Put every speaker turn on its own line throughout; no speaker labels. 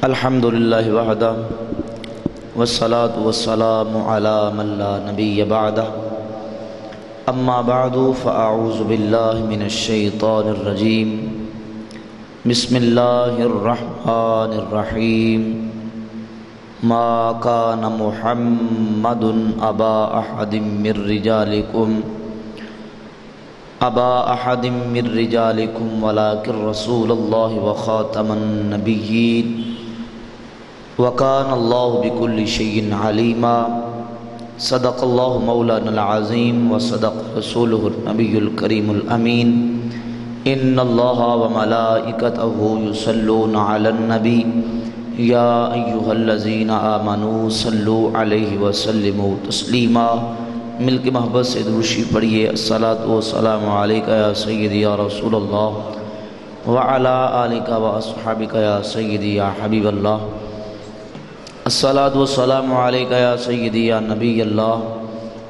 الحمد للہ وحدہ والصلاة والسلام علی من لا نبی بعدہ اما بعد فاعوذ باللہ من الشیطان الرجیم بسم اللہ الرحمن الرحیم ما کان محمد ابا احد من رجالکم ولکن رسول اللہ وخاتم النبیین وکان اللہ بکل شیء علیما صدق اللہ مولانا العظیم وصدق رسولہ النبی الکریم الامین ان اللہ وملائکتہ یصلون علی النبی یا ایہا الذین آمنوا صلوا علیہ وسلموا تسلیما۔ مل کے محبت سے درود شریف پڑھیے۔ الصلاۃ والسلام علیکہ یا سیدی یا رسول اللہ وعلی آلک واصحابک یا سیدی یا حبیب اللہ۔ الصلاۃ والسلام علیکہ یا سیدی یا نبی اللہ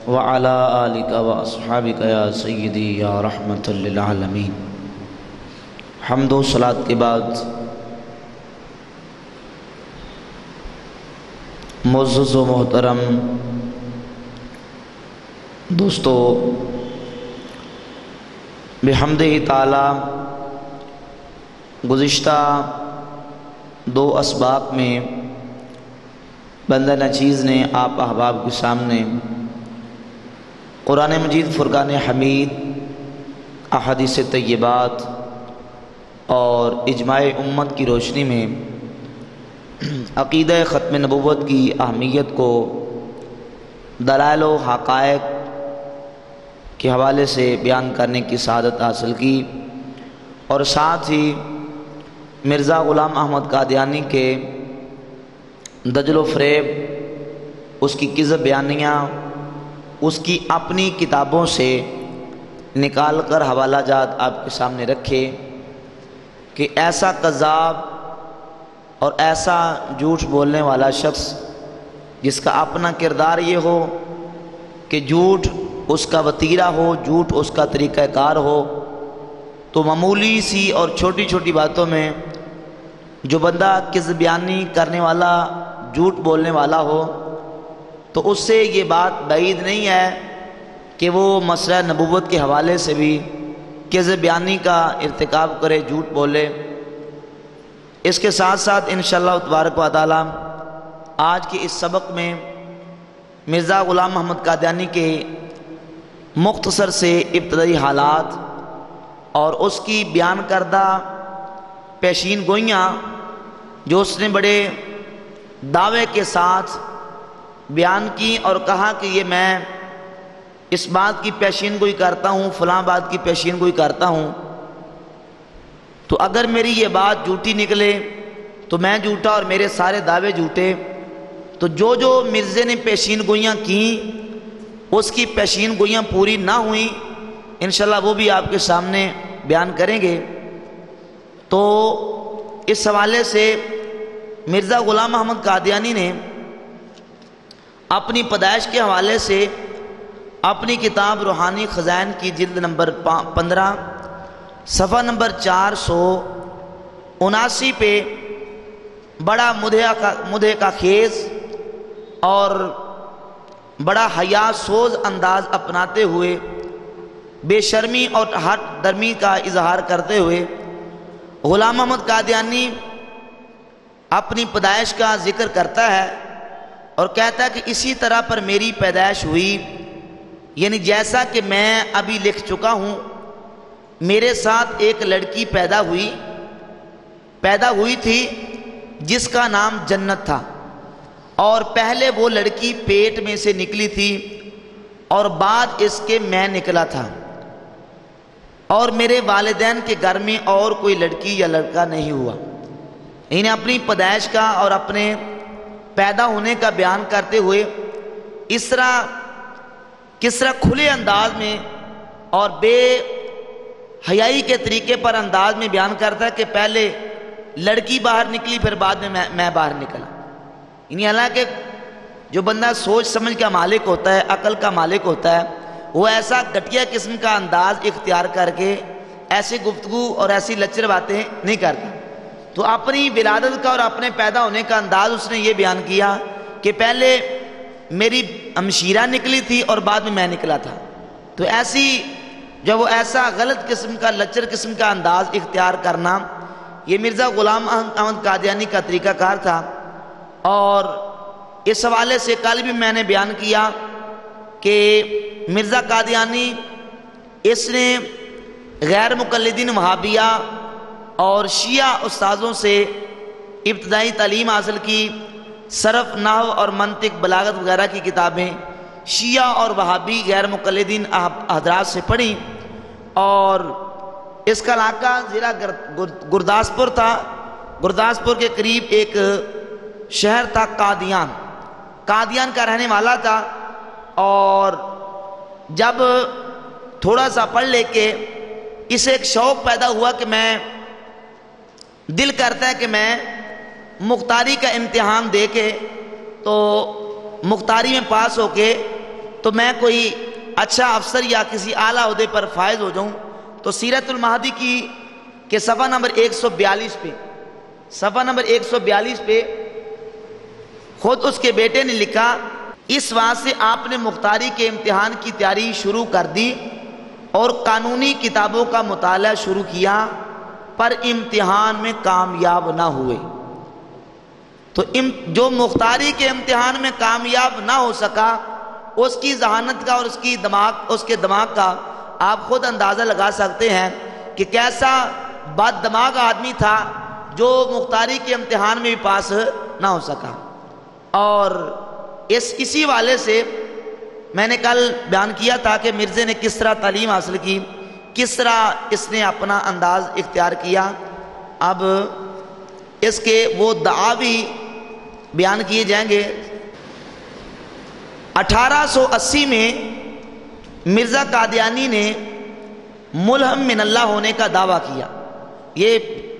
وعلی آلک واصحابک یا سیدی یا رحمۃ للعالمین۔ حمد و صلاۃ کے بعد معزز و محترم دوستو، بحمدہ تعالی گزشتہ دو اسباق میں بندہ نچیز نے آپ احباب کے سامنے قرآن مجید، فرقان حمید، احادیث طیبات اور اجماع امت کی روشنی میں عقیدہ ختم نبوت کی اہمیت کو دلائل و حقائق کے حوالے سے بیان کرنے کی سعادت حاصل کی، اور ساتھ ہی مرزا غلام احمد قادیانی کے دجل و فریب، اس کی کذب بیانیاں، اس کی اپنی کتابوں سے نکال کر حوالہ جات آپ کے سامنے رکھے کہ ایسا کذاب اور ایسا جھوٹ بولنے والا شخص جس کا اپنا کردار یہ ہو کہ جھوٹ اس کا وتیرہ ہو، جھوٹ اس کا طریقہ کار ہو، تو معمولی سی اور چھوٹی چھوٹی باتوں میں جو بندہ کذب بیانی کرنے والا، جھوٹ بولنے والا ہو، تو اس سے یہ بات بعید نہیں ہے کہ وہ مسئلہ نبوت کے حوالے سے بھی کذب بیانی کا ارتکاب کرے، جھوٹ بولے۔ اس کے ساتھ ساتھ انشاءاللہ تبارک و تعالی آج کے اس سبق میں مرزا غلام محمد قادیانی کے مختصر سے ابتدائی حالات اور اس کی بیان کردہ پیشین گوئیاں جو اس نے بڑے دعوے کے ساتھ بیان کی، اور کہا کہ یہ میں اس بات کی پیشین گوئی کرتا ہوں، فلاں بات کی پیشین گوئی کرتا ہوں، تو اگر میری یہ بات جھوٹی نکلے تو میں جھوٹا اور میرے سارے دعوے جھوٹے۔ تو جو مرزے نے پیشین گوئیاں کیں اس کی پیشین گوئیاں پوری نہ ہوئیں، انشاءاللہ وہ بھی آپ کے سامنے بیان کریں گے۔ تو اس حوالے سے مرزا غلام احمد قادیانی نے اپنی پیدائش کے حوالے سے اپنی کتاب روحانی خزائن کی جلد نمبر 15 صفحہ نمبر 479 پہ بڑا مدح کا خیز اور بڑا حیا سوز انداز اپناتے ہوئے، بے شرمی اور ہٹ درمی کا اظہار کرتے ہوئے غلام محمد قادیانی اپنی پیدائش کا ذکر کرتا ہے اور کہتا ہے کہ اسی طرح پر میری پیدائش ہوئی، یعنی جیسا کہ میں ابھی لکھ چکا ہوں، میرے ساتھ ایک لڑکی پیدا ہوئی تھی جس کا نام جنت تھا، اور پہلے وہ لڑکی پیٹ میں سے نکلی تھی اور بعد اس کے میں نکلا تھا، اور میرے والدین کے گھر میں اور کوئی لڑکی یا لڑکا نہیں ہوا۔ انہیں اپنی پیدائش کا اور اپنے پیدا ہونے کا بیان کرتے ہوئے کس طرح کھلے انداز میں اور بے حیائی کے طریقے پر انداز میں بیان کرتا ہے کہ پہلے لڑکی باہر نکلی، پھر بعد میں باہر نکلا۔ یعنی حالانکہ جو بندہ سوچ سمجھ کا مالک ہوتا ہے، عقل کا مالک ہوتا ہے، وہ ایسا گھٹیا قسم کا انداز اختیار کر کے ایسی گفتگو اور ایسی لچر باتیں نہیں کرتا۔ تو اپنی ولادت کا اور اپنے پیدا ہونے کا انداز اس نے یہ بیان کیا کہ پہلے میری ہمشیرہ نکلی تھی اور بعد میں میں نکلا تھا. تو ایسی جب وہ ایسا غلط قسم کا لچر قسم کا انداز اختیار کرنا یہ مرزا غلام احمد قادیانی کا طریقہ کار تھا. اور اس حوالے سے کل بھی میں نے بیان کیا کہ مرزا قادیانی اس نے غیر مقلدین وہابیہ اور شیعہ استاذوں سے ابتدائی تعلیم حاصل کی. صرف، نحو اور منطق، بلاغت وغیرہ کی کتابیں شیعہ اور وہابی غیر مقلدین حضرات سے پڑھی. اور اس کا علاقہ ضلع گرداسپور تھا. گرداسپور کے قریب ایک شہر تھا قادیان کا رہنے والا تھا. اور جب تھوڑا سا پڑھ لے کے اسے ایک شوق پیدا ہوا کہ میں دل کرتا ہے کہ میں مختاری کا امتحان دے کے تو مختاری میں پاس ہو کے تو میں کوئی اچھا افسر یا کسی اعلیٰ عہدے پر فائز ہو جاؤں. تو سیرت المہدی کے صفحہ نمبر 142 پہ خود اس کے بیٹے نے لکھا، اس واسطے سے آپ نے مختاری کے امتحان کی تیاری شروع کر دی اور قانونی کتابوں کا مطالعہ شروع کیا، پر امتحان میں کامیاب نہ ہوئے. تو جو مختاری کے امتحان میں کامیاب نہ ہو سکا اس کی ذہانت کا اور اس کے دماغ کا آپ خود اندازہ لگا سکتے ہیں کہ کیسا بد دماغ آدمی تھا جو مختاری کے امتحان میں بھی پاس نہ ہو سکا. اور اسی والے سے میں نے کل بیان کیا تھا کہ مرزے نے کس طرح تعلیم حاصل کی، کس طرح اس نے اپنا انداز اختیار کیا. اب اس کے وہ دعاوی بیان کیے جائیں گے. 1880 میں مرزا قادیانی نے ملہم من اللہ ہونے کا دعویٰ کیا. یہ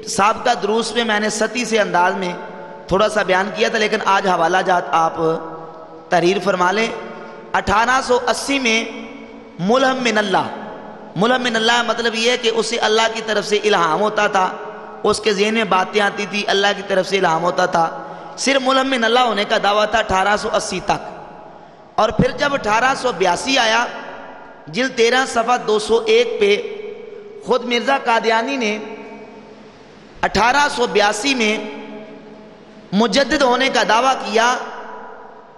سابقہ دروس میں میں نے ستی سے انداز میں تھوڑا سا بیان کیا تھا، لیکن آج حوالہ جات آپ تحریر فرما لیں. 1880 میں ملہم من اللہ مطلب یہ ہے کہ اسے اللہ کی طرف سے الہام ہوتا تھا، اس کے ذہن میں باتیں آتی تھی، اللہ کی طرف سے الہام ہوتا تھا. صرف ملہم من اللہ ہونے کا دعویٰ تھا 1880 تک. اور پھر جب 1882 آیا، جلد 13 صفحہ 201 پہ خود مرزا قادیانی نے 1882 میں مجدد ہونے کا دعویٰ کیا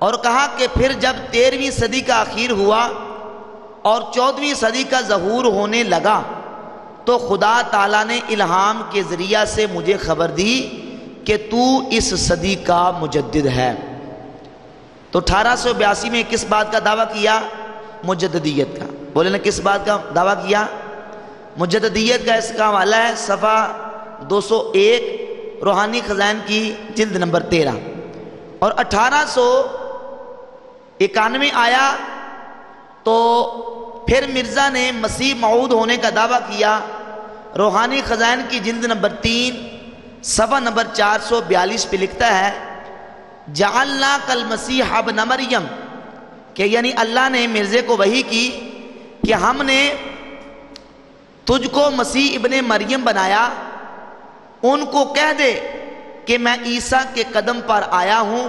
اور کہا کہ پھر جب 13ویں صدی کا آخر ہوا اور 14ویں صدی کا ظہور ہونے لگا تو خدا تعالیٰ نے الہام کے ذریعہ سے مجھے خبر دی کہ تو اس صدی کا مجدد ہے. تو 1882 میں کس بات کا دعویٰ کیا؟ مجددیت کا. بولے نا کس بات کا دعویٰ کیا؟ مجددیت کا. اس کا حوالہ ہے صفحہ 201 روحانی خزائن کی جلد نمبر 13. اور 1891 آیا تو پھر مرزا نے مسیح موعود ہونے کا دعویٰ کیا. روحانی خزائن کی جلد نمبر 3 صفحہ نمبر 442 پہ لکھتا ہے، جعلناک المسیح ابن مریم، کہ یعنی اللہ نے مرزے کو وحی کی کہ ہم نے تجھ کو مسیح ابن مریم بنایا. ان کو کہہ دے کہ میں عیسیٰ کے قدم پر آیا ہوں.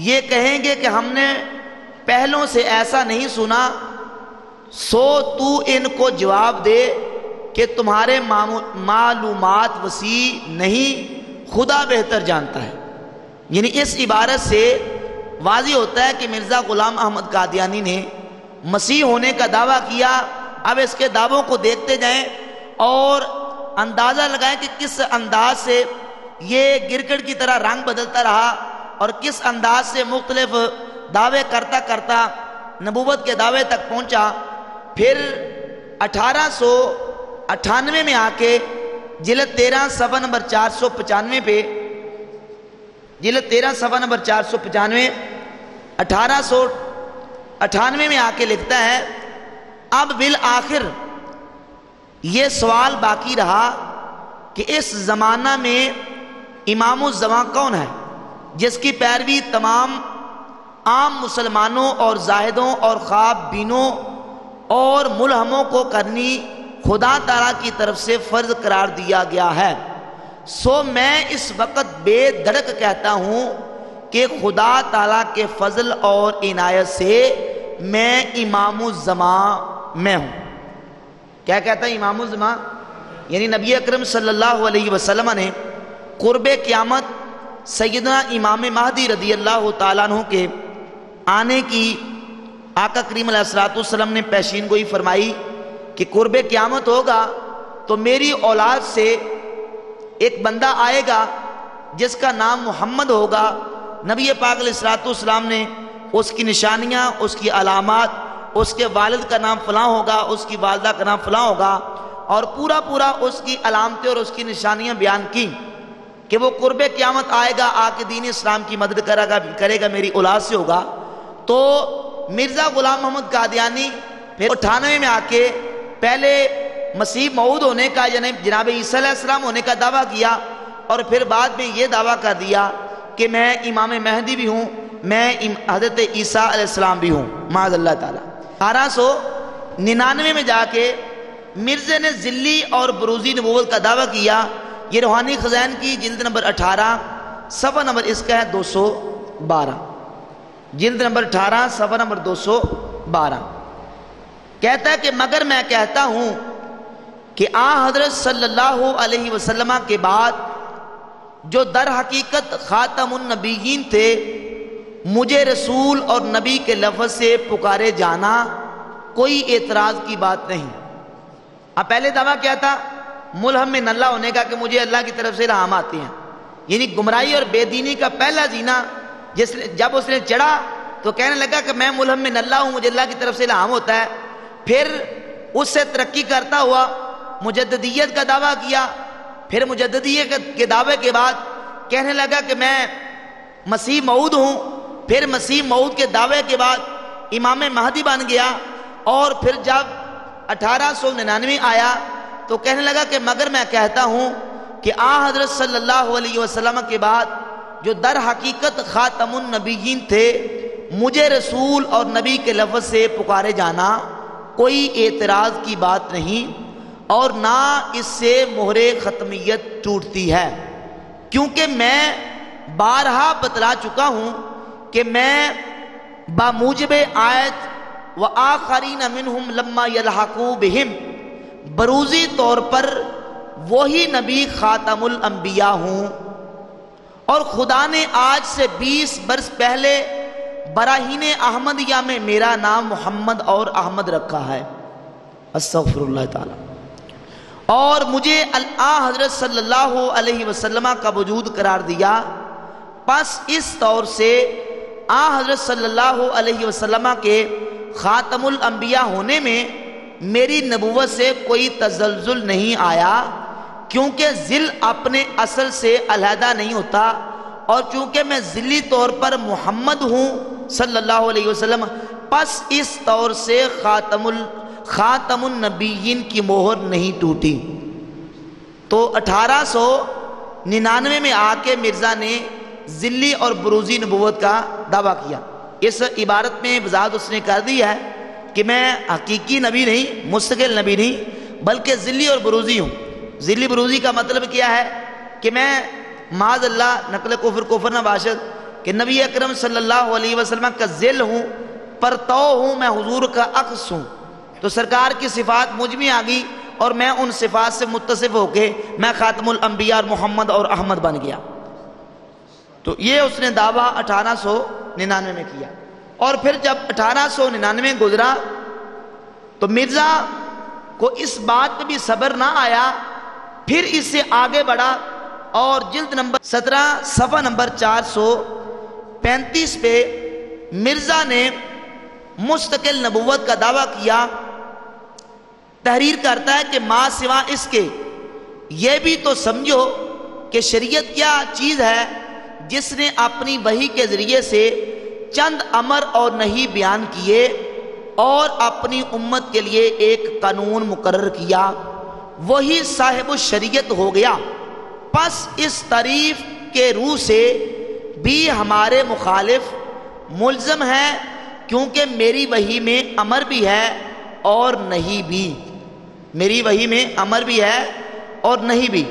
یہ کہیں گے کہ ہم نے پہلوں سے ایسا نہیں سنا، سو تو ان کو جواب دے کہ تمہارے معلومات وسیع نہیں، خدا بہتر جانتا ہے. یعنی اس عبارت سے واضح ہوتا ہے کہ مرزا غلام احمد قادیانی نے مسیح ہونے کا دعویٰ کیا. اب اس کے دعووں کو دیکھتے جائیں اور اندازہ لگائیں کہ کس انداز سے یہ گرکٹ کی طرح رنگ بدلتا رہا اور کس انداز سے مختلف دعوے کرتا کرتا نبوت کے دعوے تک پہنچا. پھر 1898 میں آ کے جلد 13 صفحہ نمبر 495 پہ، جلد 13 صفحہ نمبر 495، 1898 میں آ کے لکھتا ہے، اب بالآخر یہ سوال باقی رہا کہ اس زمانہ میں امام الزمان کون ہے جس کی پیروی تمام عام مسلمانوں اور زاہدوں اور خواب بینوں اور ملہموں کو کرنی خدا تعالیٰ کی طرف سے فرض قرار دیا گیا ہے. سو میں اس وقت بے دھڑک کہتا ہوں کہ خدا تعالیٰ کے فضل اور عنایت سے میں امام الزمان میں ہوں۔ کیا کہتا ہے امام الزمان؟ یعنی نبی اکرم صلی اللہ علیہ وسلم نے قرب قیامت سیدنا امام مہدی رضی اللہ تعالیٰ عنہ کے آنے کی آقا کریم علیہ الصلوۃ والسلام نے پیشین گوئی فرمائی کہ قرب قیامت ہوگا تو میری اولاد سے ایک بندہ آئے گا جس کا نام محمد ہوگا۔ نبی پاک علیہ الصلوۃ والسلام نے اس کی نشانیاں، اس کی علامات، اس کے والد کا نام فلاں ہوگا، اس کی والدہ کا نام فلاں ہوگا، اور پورا اس کی علامتیں اور اس کی نشانیاں بیان کی کہ وہ قرب قیامت آئے گا، آ کے دین اسلام کی مدد کرے گا، میری اولاد سے ہوگا۔ تو مرزا غلام محمد قادیانی پھر 98 میں آ کے پہلے مسیح موعود ہونے کا یعنی جناب عیسیٰ علیہ السلام ہونے کا دعویٰ کیا، اور پھر بعد میں یہ دعویٰ کر دیا کہ میں امام مہدی بھی ہوں، میں حضرت عیسیٰ علیہ السلام بھی ہوں، معاذ اللہ تعالیٰ۔ 1899 میں جا کے مرزا نے ذلی اور بروزی نبوت کا دعویٰ کیا۔ یہ روحانی خزائن کی جلد نمبر 18 صفحہ نمبر اس کا ہے 212، جلد نمبر 18 صفحہ نمبر 212 کہتا ہے کہ مگر میں کہتا ہوں کہ حضرت صلی اللہ علیہ وسلم کے بعد جو در حقیقت خاتم النبیین تھے، مجھے رسول اور نبی کے لفظ سے پکارے جانا کوئی اعتراض کی بات نہیں۔ اب پہلے دعویٰ کیا تھا؟ ملہم من اللہ ہونے کا، کہ مجھے اللہ کی طرف سے الہام آتے ہیں، یعنی گمراہی اور بے دینی کا پہلا زینہ جب اس نے چڑھا تو کہنے لگا کہ میں ملہم من اللہ ہوں، مجھے اللہ کی طرف سے الہام ہوتا ہے۔ پھر اس سے ترقی کرتا ہوا مجددیت کا دعویٰ کیا، پھر مجددیت کے دعوے کے بعد کہنے لگا کہ میں مسیح موعود ہوں، پھر مسیح موعود کے دعوے کے بعد امام مہدی بن گیا، اور پھر جب 1899 آیا تو کہنے لگا کہ مگر میں کہتا ہوں کہ حضرت صلی اللہ علیہ وسلم کے بعد جو در حقیقت خاتم النبیین تھے، مجھے رسول اور نبی کے لفظ سے پکارے جانا کوئی اعتراض کی بات نہیں، اور نہ اس سے مہر ختمیت ٹوٹتی ہے، کیونکہ میں بارہا بتلا چکا ہوں کہ میں بموجب آیت وآخرین منہم لما یلحقوا بہم بروزی طور پر وہی نبی خاتم الانبیاء ہوں، اور خدا نے آج سے 20 برس پہلے براہین احمدیہ میں میرا نام محمد اور احمد رکھا ہے، استغفر اللہ تعالی، اور مجھے حضرت صلی اللہ علیہ وسلم کا وجود قرار دیا۔ پس اس طور سے حضرت صلی اللہ علیہ وسلم کے خاتم الانبیاء ہونے میں میری نبوت سے کوئی تزلزل نہیں آیا، کیونکہ ذل اپنے اصل سے علیحدہ نہیں ہوتا، اور چونکہ میں ذلی طور پر محمد ہوں صلی اللہ علیہ وسلم، پس اس طور سے خاتم النبیین کی مہر نہیں ٹوٹی۔ تو 1899 میں آ کے مرزا نے ذلی اور بروزی نبوت کا دعویٰ کیا۔ اس عبارت میں وضاحت اس نے کر دی ہے کہ میں حقیقی نبی نہیں، مستقل نبی نہیں، بلکہ ذلی اور بروزی ہوں۔ ذلی بروزی کا مطلب کیا ہے کہ میں معاذ اللہ نقل کفر نہ باشد کہ نبی اکرم صلی اللہ علیہ وسلم کا ذل ہوں، پرتو ہوں، میں حضور کا عکس ہوں، تو سرکار کی صفات مجھ میں آ گئی، اور میں ان صفات سے متصف ہو کے میں خاتم الانبیاء اور محمد اور احمد بن گیا۔ تو یہ اس نے دعویٰ 1899 میں کیا، اور پھر جب 1899 گزرا تو مرزا کو اس بات پہ بھی صبر نہ آیا، پھر اس سے آگے بڑھا، اور جلد نمبر 17 صفحہ نمبر 435 پہ مرزا نے مستقل نبوت کا دعویٰ کیا۔ تحریر کرتا ہے کہ ما سوا اس کے یہ بھی تو سمجھو کہ شریعت کیا چیز ہے جس نے اپنی وحی کے ذریعے سے چند امر اور نہی بیان کیے اور اپنی امت کے لیے ایک قانون مقرر کیا، وہی صاحب الشریعت ہو گیا۔ پس اس تعریف کے روح سے بھی ہمارے مخالف ملزم ہے، کیونکہ میری وحی میں امر بھی ہے اور نہیں بھی، میری وحی میں امر بھی ہے اور نہیں بھی۔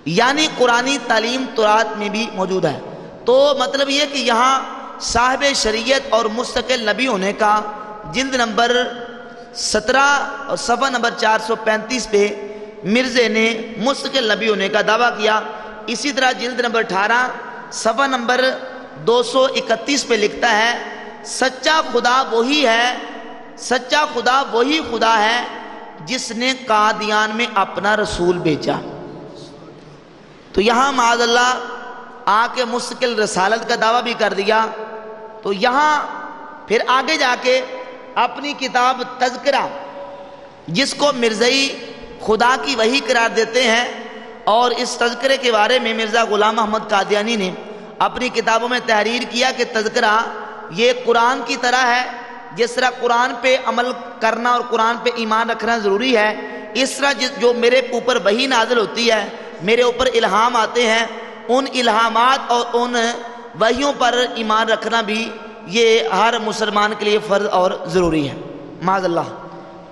یعنی قرآنی تعلیم تورات میں بھی موجود ہے۔ تو مطلب یہ کہ یہاں صاحب شریعت اور مستقل نبی ہونے کا جلد نمبر 17 اور صفحہ نمبر 435 پہ مرزے نے مستقل نبی ہونے کا دعویٰ کیا۔ اسی طرح جلد نمبر 18 صفحہ نمبر 231 پہ لکھتا ہے سچا خدا وہی ہے، سچا خدا وہی خدا ہے جس نے قادیان میں اپنا رسول بھیجا۔ تو یہاں معاذ اللہ آ کے مستقل رسالت کا دعویٰ بھی کر دیا۔ تو یہاں پھر آگے جا کے اپنی کتاب تذکرہ، جس کو مرزائی خدا کی وحی قرار دیتے ہیں، اور اس تذکرے کے بارے میں مرزا غلام احمد قادیانی نے اپنی کتابوں میں تحریر کیا کہ تذکرہ یہ قرآن کی طرح ہے، جس طرح قرآن پہ عمل کرنا اور قرآن پہ ایمان رکھنا ضروری ہے، اس طرح جو میرے اوپر وحی نازل ہوتی ہے، میرے اوپر الہام آتے ہیں، ان الہامات اور ان وحیوں پر ایمان رکھنا بھی یہ ہر مسلمان کے لیے فرض اور ضروری ہے معاذ اللہ۔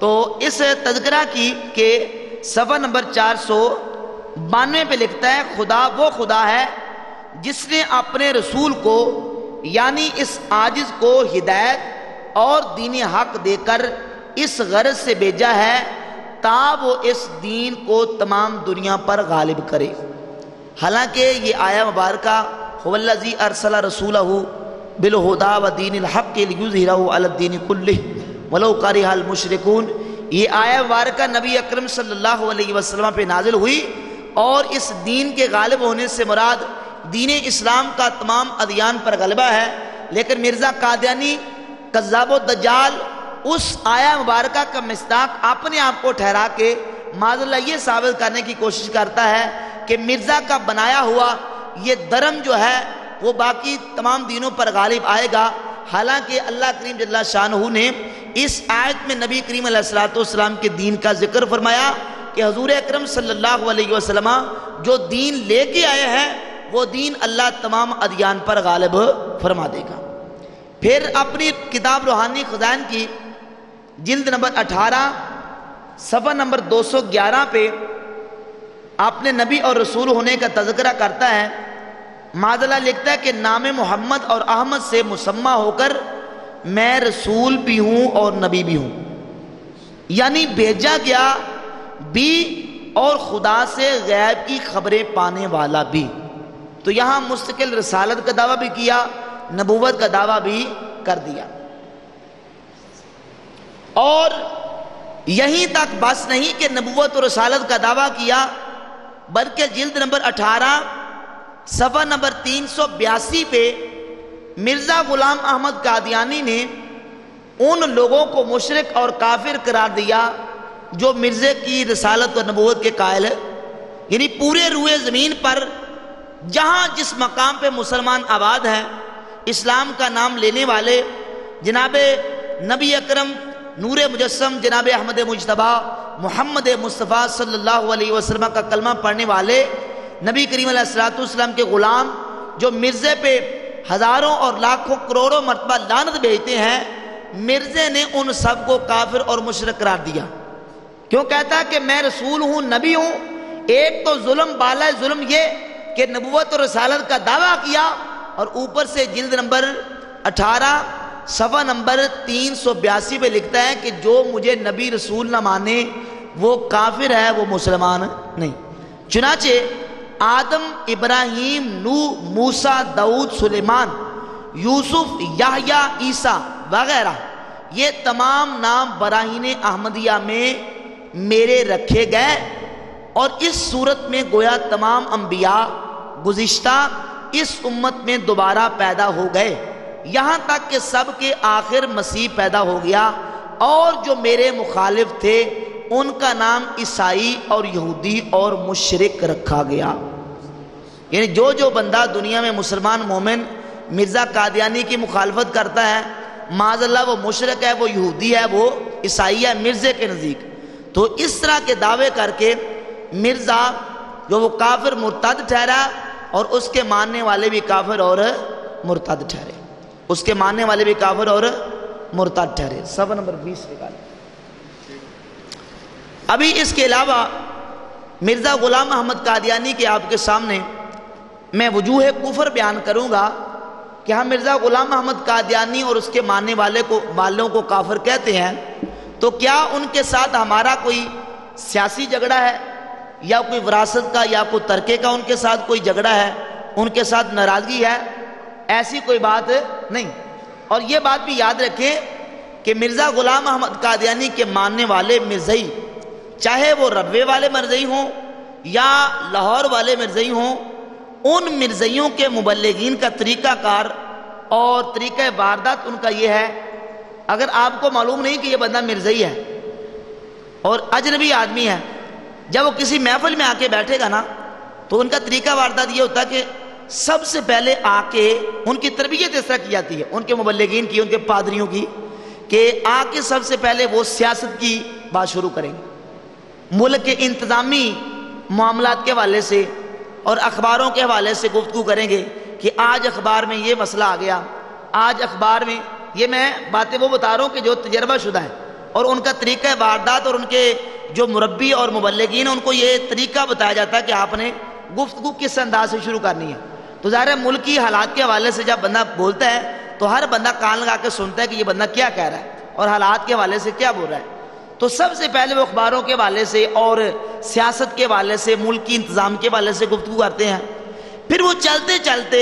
تو اس تذکرہ کی کہ صفحہ نمبر 492 پہ لکھتا ہے خدا وہ خدا ہے جس نے اپنے رسول کو یعنی اس عاجز کو ہدایت اور دین حق دے کر اس غرض سے بھیجا ہے تا وہ اس دین کو تمام دنیا پر غالب کرے۔ حالانکہ یہ آیہ مبارکہ هو الذی ارسل رسولہ بالہدی ودین الحق لیظہرہ علی الدین کلہ ولو کرہ المشرکون، یہ آیہ مبارکہ نبی اکرم صلی اللہ علیہ وسلم پہ نازل ہوئی، اور اس دین کے غالب ہونے سے مراد دین اسلام کا تمام ادیان پر غلبہ ہے۔ لیکن مرزا قادیانی کذاب و دجال اس آیہ مبارکہ کا مصداق اپنے آپ کو ٹھہرا کے معاذ اللہ یہ ثابت کرنے کی کوشش کرتا ہے کہ مرزا کا بنایا ہوا یہ دھرم جو ہے وہ باقی تمام دینوں پر غالب آئے گا۔ حالانکہ اللہ کریم جل شانہ نے اس آیت میں نبی کریم علیہ السلام کے دین کا ذکر فرمایا کہ حضور اکرم صلی اللہ علیہ وسلم جو دین لے کے آئے ہیں وہ دین اللہ تمام ادیان پر غالب فرما دے گا۔ پھر اپنی کتاب روحانی خزائن کی جلد نمبر 18 صفحہ نمبر 211 پہ آپ نے نبی اور رسول ہونے کا تذکرہ کرتا ہے۔ معاذ اللہ لکھتا ہے کہ نام محمد اور احمد سے مسمى ہو کر میں رسول بھی ہوں اور نبی بھی ہوں، یعنی بھیجا گیا بھی اور خدا سے غیب کی خبریں پانے والا بھی۔ تو یہاں مستقل رسالت کا دعویٰ بھی کیا، نبوت کا دعویٰ بھی کر دیا۔ اور یہیں تک بس نہیں کہ نبوت اور رسالت کا دعویٰ کیا، بلکہ جلد نمبر 18 صفحہ نمبر 382 پہ مرزا غلام احمد قادیانی نے ان لوگوں کو مشرک اور کافر قرار دیا جو مرزے کی رسالت اور نبوت کے قائل ہے، یعنی پورے روئے زمین پر جہاں جس مقام پہ مسلمان آباد ہیں، اسلام کا نام لینے والے، جناب نبی اکرم نور مجسم جناب احمد مجتبیٰ محمد مصطفیٰ صلی اللہ علیہ وسلم کا کلمہ پڑھنے والے، نبی کریم علیہ السلام کے غلام جو مرزے پہ ہزاروں اور لاکھوں کروڑوں مرتبہ لعنت بھیجتے ہیں، مرزے نے ان سب کو کافر اور مشرک قرار دیا۔ کیوں کہتا ہے کہ میں رسول ہوں، نبی ہوں؟ ایک تو ظلم بالا ظلم یہ کہ نبوت اور رسالت کا دعویٰ کیا، اور اوپر سے جلد نمبر 18 صفحہ نمبر 382 پہ لکھتا ہے کہ جو مجھے نبی رسول نہ مانے وہ کافر ہے، وہ مسلمان نہیں۔ چنانچہ آدم، ابراہیم، نوح، موسیٰ، داؤد، سلیمان، یوسف، یحییٰ، عیسیٰ وغیرہ یہ تمام نام براہین احمدیہ میں میرے رکھے گئے، اور اس صورت میں گویا تمام انبیاء گزشتہ اس امت میں دوبارہ پیدا ہو گئے، یہاں تک کہ سب کے آخر مسیح پیدا ہو گیا، اور جو میرے مخالف تھے ان کا نام عیسائی اور یہودی اور مشرک رکھا گیا۔ یعنی جو بندہ دنیا میں مسلمان مومن مرزا قادیانی کی مخالفت کرتا ہے، معاذ اللہ وہ مشرک ہے، وہ یہودی ہے، وہ عیسائی ہے مرزے کے نزدیک۔ تو اس طرح کے دعوے کر کے مرزا جو وہ کافر مرتد ٹھہرا، اور اس کے ماننے والے بھی کافر اور مرتد ٹھہرے، اس کے ماننے والے بھی کافر اور مرتد ٹھہرے۔ صفحہ نمبر 20 نکالیں۔ ابھی اس کے علاوہ مرزا غلام احمد قادیانی کے آپ کے سامنے میں وجوہ کفر بیان کروں گا کہ ہم مرزا غلام احمد قادیانی اور اس کے ماننے والوں کو کافر کہتے ہیں، تو کیا ان کے ساتھ ہمارا کوئی سیاسی جھگڑا ہے یا کوئی وراثت کا یا کوئی ترکے کا ان کے ساتھ کوئی جھگڑا ہے، ان کے ساتھ ناراضگی ہے؟ ایسی کوئی بات نہیں۔ اور یہ بات بھی یاد رکھیں کہ مرزا غلام احمد قادیانی کے ماننے والے مرزئی، چاہے وہ ربوے والے مرزئی ہوں یا لاہور والے مرزئی ہوں، ان مرزئیوں کے مبلغین کا طریقہ کار اور طریقہ واردات ان کا یہ ہے، اگر آپ کو معلوم نہیں کہ یہ بندہ مرزئی ہے اور اجنبی آدمی ہے، جب وہ کسی محفل میں آ کے بیٹھے گا نا تو ان کا طریقہ واردات یہ ہوتا ہے کہ سب سے پہلے آ کے ان کی تربیت اس طرح کی جاتی ہے، ان کے مبلغین کی، ان کے پادریوں کی، کہ آ کے سب سے پہلے وہ سیاست کی بات شروع کریں گے، ملک کے انتظامی معاملات کے حوالے سے اور اخباروں کے حوالے سے گفتگو کریں گے کہ آج اخبار میں یہ مسئلہ آ گیا، آج اخبار میں یہ، میں باتیں وہ بتا رہا ہوں کہ جو تجربہ شدہ ہے، اور ان کا طریقہ واردات اور ان کے جو مربی اور مبلغین ہیں ان کو یہ طریقہ بتایا جاتا ہے کہ آپ نے گفتگو کس انداز سے شروع کرنی ہے۔ تو ظاہر ہے ملکی حالات کے حوالے سے جب بندہ بولتا ہے تو ہر بندہ کان لگا کے سنتا ہے کہ یہ بندہ کیا کہہ رہا ہے اور حالات کے حوالے سے کیا بول رہا ہے۔ تو سب سے پہلے وہ اخباروں کے حوالے سے اور سیاست کے حوالے سے، ملکی انتظام کے حوالے سے گفتگو کرتے ہیں، پھر وہ چلتے چلتے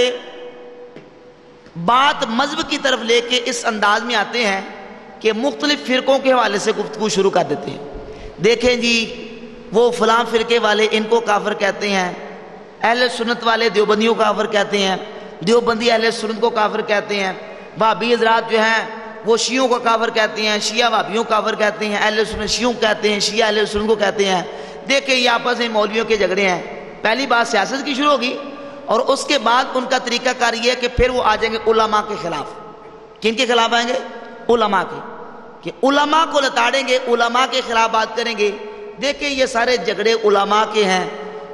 بات مذہب کی طرف لے کے اس انداز میں آتے ہیں کہ مختلف فرقوں کے حوالے سے گفتگو شروع کر دیتے ہیں۔ دیکھیں جی، وہ فلاں فرقے والے ان کو کافر کہتے ہیں، اہل سنت والے دیوبندیوں کو کافر کہتے ہیں، دیوبندی اہل سنت کو کافر کہتے ہیں، وہابی حضرات جو ہیں وہ شیعوں کو کافر کہتے ہیں، شیعہ وہابیوں کو کافر کہتے ہیں، اہل سنت شیعوں کہتے ہیں، شیعہ اہل سنت کو کہتے ہیں۔ دیکھیں یہ آپس میں مولویوں کے جھگڑے ہیں۔ پہلی بات سیاست کی شروع ہوگی اور اس کے بعد ان کا طریقہ کار یہ ہے کہ پھر وہ آ جائیں گے علماء کے خلاف۔ کن کے خلاف آئیں گے؟ علماء کے، کہ علماء کو لتاڑیں گے، علماء کے خلاف بات کریں گے۔ دیکھیں یہ سارے جھگڑے علماء کے ہیں،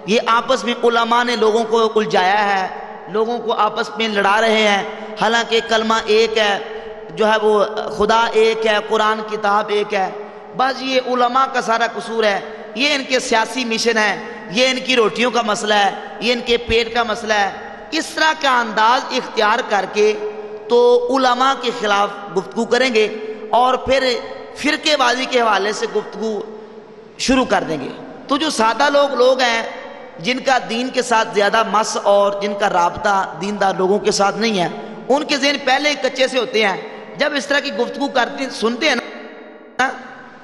یہ آپس میں علماء نے لوگوں کو الجھایا ہے، لوگوں کو آپس میں لڑا رہے ہیں، حالانکہ کلمہ ایک ہے، جو ہے وہ خدا ایک ہے، قرآن کتاب ایک ہے، بس یہ علماء کا سارا قصور ہے، یہ ان کے سیاسی مشن ہے، یہ ان کی روٹیوں کا مسئلہ ہے، یہ ان کے پیٹ کا مسئلہ ہے۔ اس طرح کا انداز اختیار کر کے تو علماء کے خلاف گفتگو کریں گے اور پھر فرقے بازی کے حوالے سے گفتگو شروع کر دیں گے۔ تو جو سادہ لوگ ہیں جن کا دین کے ساتھ زیادہ مس اور جن کا رابطہ دیندار لوگوں کے ساتھ نہیں ہے، ان کے ذہن پہلے ہی کچے سے ہوتے ہیں، جب اس طرح کی گفتگو سنتے ہیں نا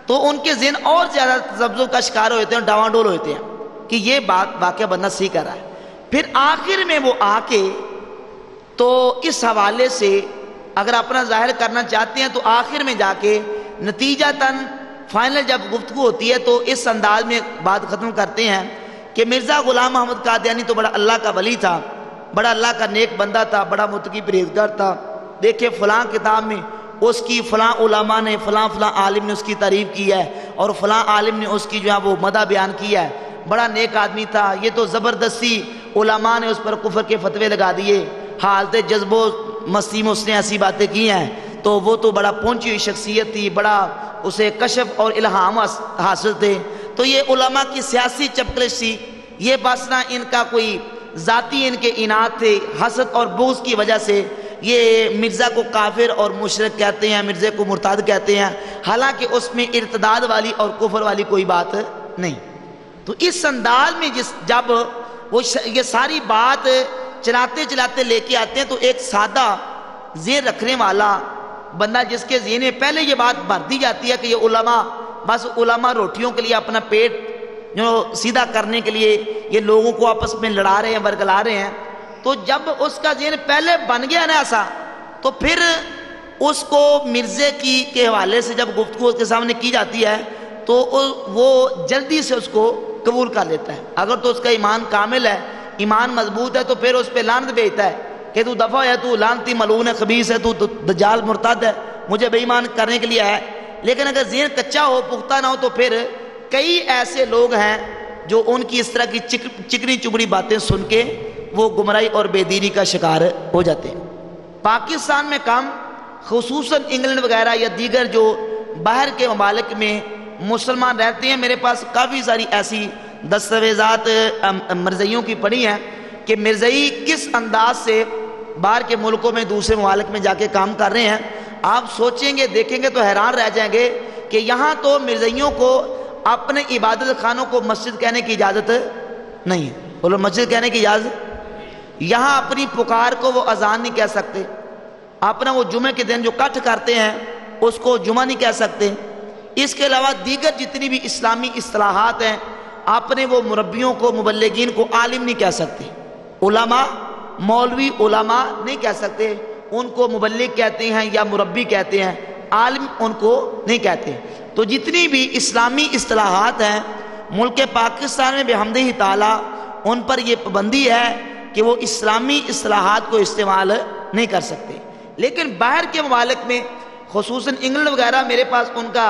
تو ان کے ذہن اور زیادہ تذبذب کا شکار ہوتے ہیں، ڈاواں ڈول ہوتے ہیں کہ یہ بات واقعہ بندہ صحیح کر رہا ہے۔ پھر آخر میں وہ آ کے تو اس حوالے سے اگر اپنا ظاہر کرنا چاہتے ہیں تو آخر میں جا کے نتیجتاً فائنل جب گفتگو ہوتی ہے تو اس انداز میں بات ختم کرتے ہیں کہ مرزا غلام احمد قادیانی تو بڑا اللہ کا ولی تھا، بڑا اللہ کا نیک بندہ تھا، بڑا متقی پرہیزگار تھا۔ دیکھیں فلاں کتاب میں اس کی فلاں علماء نے، فلاں عالم نے اس کی تعریف کی ہے اور فلاں عالم نے اس کی جو ہے وہ مدح بیان کیا ہے، بڑا نیک آدمی تھا۔ یہ تو زبردستی علماء نے اس پر کفر کے فتوے لگا دیے، حالت جذب و مستی میں اس نے ایسی باتیں کی ہیں، تو وہ تو بڑا پہنچی ہوئی شخصیت تھی، بڑا اسے کشف اور الہام حاصل تھے۔ تو یہ علماء کی سیاسی چپکلش تھی، یہ بس نہ ان کا کوئی ذاتی ان کے اناد تھے، حسد اور بغض کی وجہ سے یہ مرزا کو کافر اور مشرک کہتے ہیں، مرزا کو مرتد کہتے ہیں، حالانکہ اس میں ارتداد والی اور کفر والی کوئی بات نہیں۔ تو اس انداز میں جب وہ یہ ساری بات چلاتے چلاتے لے کے آتے ہیں تو ایک سادہ ذہن رکھنے والا بندہ جس کے ذہن میں پہلے یہ بات بھر دی جاتی ہے کہ یہ علماء بس علماء روٹیوں کے لیے اپنا پیٹ جو سیدھا کرنے کے لیے یہ لوگوں کو آپس میں لڑا رہے ہیں، ورگلا رہے ہیں، تو جب اس کا ذہن پہلے بن گیا نا ایسا تو پھر اس کو مرزے کے حوالے سے جب گفتگو اس کے سامنے کی جاتی ہے تو وہ جلدی سے اس کو قبول کر لیتا ہے۔ اگر تو اس کا ایمان کامل ہے، ایمان مضبوط ہے، تو پھر اس پہ لعنت بھیجتا ہے کہ تو دفع ہے، تو لعنتی ملعون ہے، خبیث ہے، تو دجال مرتد ہے، مجھے بے ایمان کرنے کے لیے ہے۔ لیکن اگر ذہن کچا ہو، پختہ نہ ہو، تو پھر کئی ایسے لوگ ہیں جو ان کی اس طرح کی چکنی چبڑی باتیں سن کے وہ گمراہی اور بے دینی کا شکار ہو جاتے ہیں۔ پاکستان میں کم، خصوصاً انگلینڈ وغیرہ یا دیگر جو باہر کے ممالک میں مسلمان رہتے ہیں، میرے پاس کافی ساری ایسی دستاویزات مرزائیوں کی پڑھی ہیں کہ مرزائی کس انداز سے باہر کے ملکوں میں دوسرے ممالک میں جا کے کام کر رہے ہیں، آپ سوچیں گے دیکھیں گے تو حیران رہ جائیں گے کہ یہاں تو مرزائیوں کو اپنے عبادت خانوں کو مسجد کہنے کی اجازت نہیں ہے۔ بولو مسجد کہنے کی اجازت، یہاں اپنی پکار کو وہ اذان نہیں کہہ سکتے، اپنا وہ جمعے کے دن جو کٹھ کرتے ہیں اس کو جمعہ نہیں کہہ سکتے۔ اس کے علاوہ دیگر جتنی بھی اسلامی اصطلاحات ہیں اپنے وہ مربیوں کو مبلغین کو عالم نہیں کہہ سکتے، علماء مولوی علماء نہیں کہہ سکتے، ان کو مبلغ کہتے ہیں یا مربی کہتے ہیں، عالم ان کو نہیں کہتے۔ تو جتنی بھی اسلامی اصطلاحات ہیں ملک پاکستان میں بحمدہ تعالی ان پر یہ پابندی ہے کہ وہ اسلامی اصطلاحات کو استعمال نہیں کر سکتے۔ لیکن باہر کے ممالک میں خصوصاً انگلینڈ وغیرہ، میرے پاس ان کا